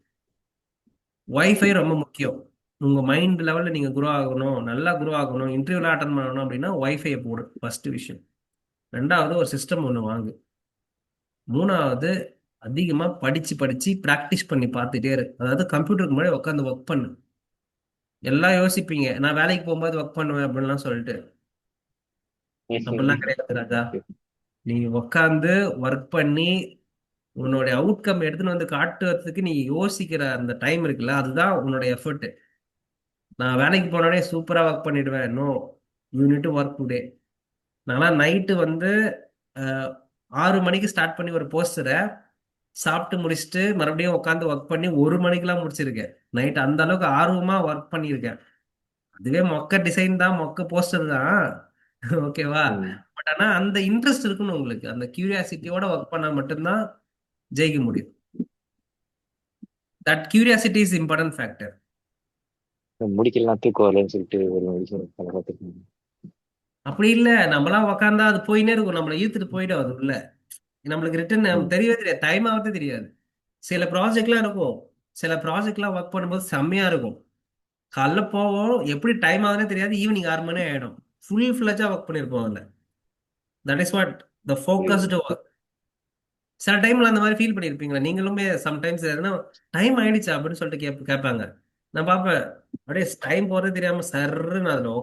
வைஃபை ரொம்ப முக்கியம். உங்க மைண்ட் லெவல்ல நீங்க குரோ ஆகணும், நல்லா குரோ ஆகணும், இன்டர்வியூல அட்டன் பண்ணணும் அப்படின்னா வைஃபையை போடு. ஃபர்ஸ்ட் விஷயம். ரெண்டாவது ஒரு சிஸ்டம் ஒன்று வாங்கு. மூணாவது அதிகமா படிச்சு படிச்சு ப்ராக்டிஸ் பண்ணி பார்த்துட்டே இரு. அதாவது கம்ப்யூட்டருக்கு முன்னாடி உட்காந்து ஒர்க் பண்ணு. எல்லாம் யோசிப்பீங்க, நான் வேலைக்கு போகும்போது ஒர்க் பண்ணுவேன் அப்படின்லாம் சொல்லிட்டு. அப்படிலாம் கிடையாது ராஜா. நீ உட்காந்து ஒர்க் பண்ணி உன்னுடைய அவுட்கம் எடுத்துன்னு வந்து காட்டுறதுக்கு நீ யோசிக்கிற அந்த டைம் இருக்குல்ல, அதுதான் உன்னுடைய எஃபர்ட். நான் வேலைக்கு போனோடனே சூப்பரா ஒர்க் பண்ணிடுவேன். No, you need to work today. நான்லாம் நைட்டு வந்து 6 மணிக்கு ஸ்டார்ட் பண்ணி ஒரு போஸ்டரை சாப்பிட்டு முடிச்சுட்டு மறுபடியும் உட்காந்து ஒர்க் பண்ணி 1 மணிக்கெல்லாம் முடிச்சிருக்கேன். நைட் அந்த அளவுக்கு ஆர்வமா ஒர்க் பண்ணியிருக்கேன். அதுவே மொக்க டிசைன் தான், மொக்க போஸ்டர் தான். ஓகேவா? பட் ஆனா அந்த இன்ட்ரெஸ்ட் இருக்குன்னு உங்களுக்கு, அந்த கியூரியாசிட்டியோட ஒர்க் பண்ணா மட்டும்தான் ஜெயிக்க முடியும். That curiosity is important factor. முடிக்கலாம் தூக்கம் வரலன்னு சொல்லிட்டு ஒரு விஷயம் பார்த்துருக்கேன். அப்படி இல்ல, நம்மளாம் உக்காந்தா அது போயினே இருக்கும், நம்மளை இழுத்துட்டு போயிடும் அது உள்ள. நம்மளுக்கு ரிட்டர்ன் தெரியவே தெரியாது, டைம் ஆகிறதே தெரியாது. சில ப்ராஜெக்ட்லாம் இருக்கும், சில ப்ராஜெக்ட்லாம் ஒர்க் பண்ணும்போது செம்மையா இருக்கும். காலைல போவோம், எப்படி டைம் ஆகுதுன்னே தெரியாது, ஈவினிங் 6 மணி ஆயிடும். ஃபுல் ஃபிளஜா ஒர்க் பண்ணியிருப்போம் அதில். That is what the focused work. சில டைம்ல அந்த மாதிரி ஃபீல் பண்ணியிருப்பீங்களா நீங்களுமே? சம்டைம்ஸ் எதுனா டைம் ஆயிடுச்சா அப்படின்னு சொல்லிட்டு கேட்பாங்க. நான் பார்ப்பேன், அப்படியே டைம் போறதே தெரியாம சர்ன்னு அதில்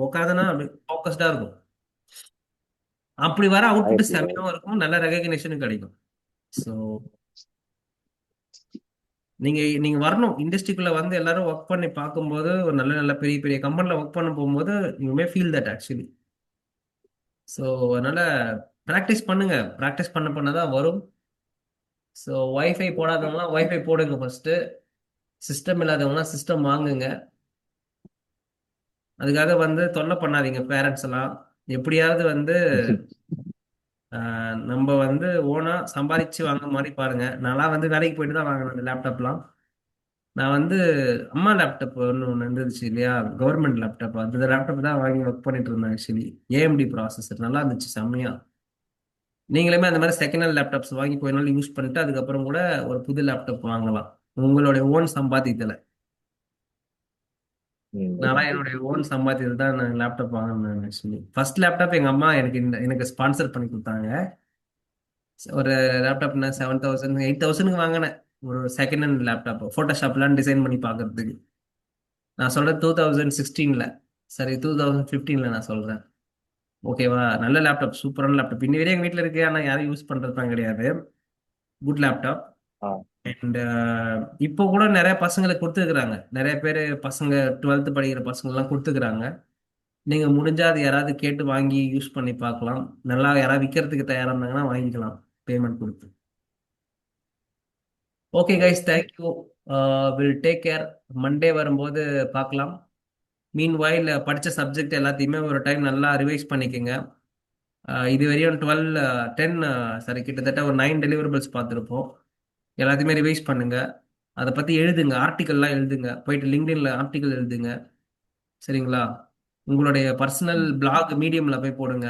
உட்காந்துனா அப்படி ஃபோக்கஸ்டா இருக்கும். அப்படி வர அவுட்புட் ஆயிரத்தி செம்மையாவும் இருக்கும், நல்ல ரெகக்னிஷனும் கிடைக்கும். ஸோ நீங்க நீங்க வரணும் இண்டஸ்ட்ரிக்குள்ள வந்து எல்லாரும் ஒர்க் பண்ணி பார்க்கும்போது, ஒரு நல்ல நல்ல பெரிய பெரிய கம்பெனில ஒர்க் பண்ண போகும்போது you may feel that actually. So அதனால ப்ராக்டிஸ் பண்ணுங்க. ப்ராக்டிஸ் பண்ண பண்ணதான் வரும். ஸோ வைஃபை போடாதவங்களாம் வைஃபை போடுங்க ஃபர்ஸ்ட். சிஸ்டம் இல்லாதவங்களாம் சிஸ்டம் வாங்குங்க. அதுக்காக வந்து தொல்லை பண்ணாதீங்க பேரண்ட்ஸ் எல்லாம். எப்படியாவது வந்து நம்ம வந்து ஓனா சம்பாதிச்சு வாங்க மாதிரி பாருங்க. நான்லாம் வந்து வேலைக்கு போயிட்டு தான் வாங்கினேன் அந்த லேப்டாப்லாம். நான் வந்து அம்மா லேப்டாப் ஒன்று இருந்துச்சு இல்லையா, கவர்மெண்ட் லேப்டாப், அந்த லேப்டாப் தான் வாங்கி ஒர்க் பண்ணிட்டு இருந்தேன் ஆக்சுவலி. ஏஎம்டி ப்ராசஸர் நல்லா இருந்துச்சு செம்மையா. நீங்களுமே அந்த மாதிரி செகண்ட் ஹேண்ட் லேப்டாப்ஸ் வாங்கி கொஞ்ச நாள் யூஸ் பண்ணிட்டு அதுக்கப்புறம் கூட ஒரு புது லேப்டாப் வாங்கலாம் உங்களுடைய ஓன் சம்பாத்தியத்தில். நான் என்னுடைய ஓன் சம்பாத்தியத்தில் தான் நான் லேப்டாப் வாங்கினேன் ஆக்சுவலி. ஃபர்ஸ்ட் லேப்டாப் எங்க அம்மா எனக்கு ஸ்பான்சர் பண்ணி கொடுத்தாங்க. ஒரு லேப்டாப்னா 7,000 8,000க்கு வாங்கினேன். ஒரு செகண்ட் ஹேண்ட் லேப்டாப் ஃபோட்டோஷாப்லாம் டிசைன் பண்ணி பார்க்கறதுக்கு. நான் சொல்றேன் 2016ல, சரி 2015ல நான் சொல்றேன். ஓகேவா? நல்ல லேப்டாப், சூப்பரான லேப்டாப். இன்னி வரையும் எங்க வீட்டில் இருக்கு, ஆனால் யாரும் யூஸ் பண்றது தான் கிடையாது. Good laptop. அண்ட் இப்போ கூட நிறைய பசங்களுக்கு கொடுத்துருக்குறாங்க. நிறைய பேர் பசங்க 12th படிக்கிற பசங்கள்லாம் கொடுத்துக்கிறாங்க. நீங்க முடிஞ்சா அது யாராவது கேட்டு வாங்கி யூஸ் பண்ணி பார்க்கலாம். நல்லா யாராவது விற்கிறதுக்கு தயாரா இருந்தாங்கன்னா வாங்கிக்கலாம் பேமெண்ட் கொடுத்து. Okay guys, thank you. Will take care. Monday வரும்போது பார்க்கலாம். மீன் வாயில் படித்த சப்ஜெக்ட் எல்லாத்தையுமே ஒரு டைம் நல்லா ரிவைஸ் பண்ணிக்கோங்க. இது வரையும் 10 சாரி கிட்டத்தட்ட ஒரு 9 டெலிவரபிள்ஸ் பார்த்துருப்போம். எல்லாத்தையுமே ரிவைஸ் பண்ணுங்க. அதை பற்றி எழுதுங்க, ஆர்டிக்கல்லாம் எழுதுங்க, போயிட்டு லிங்க்டின்ல ஆர்டிக்கல் எழுதுங்க. சரிங்களா? உங்களுடைய பர்சனல் பிளாக் மீடியம்ல போய் போடுங்க.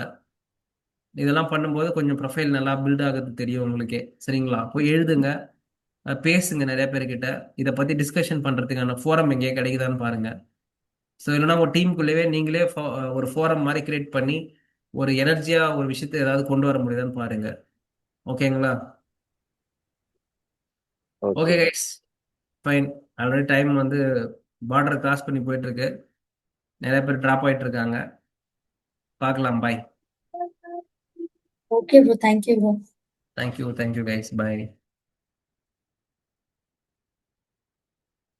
இதெல்லாம் பண்ணும்போது கொஞ்சம் ப்ரொஃபைல் நல்லா பில்ட் ஆகுது தெரியும் உங்களுக்கே. சரிங்களா? போய் எழுதுங்க, பேசுங்க நிறைய பேர்கிட்ட. இதை பற்றி டிஸ்கஷன் பண்ணுறதுக்கான ஃபோரம் எங்கேயே கிடைக்குதான்னு பாருங்க. ஸோ இல்லைன்னா ஒரு டீமுக்குள்ளேயே நீங்களே ஒரு ஃபோரம் மாதிரி கிரியேட் பண்ணி ஒரு எனர்ஜியா ஒரு விஷயத்தை ஏதாவது கொண்டு வர முடியுதான்னு பாருங்க. ஓகேங்களா? Okay okay. Guys, fine. Already time வந்து பார்டர் கிராஸ் பண்ணி போயிட்டு இருக்கு. நிறைய பேர் ட்ராப் ஆயிட்டு இருக்காங்க. பார்க்கலாம். Bye. Okay bro, thank you bro. Thank you guys, பாய்.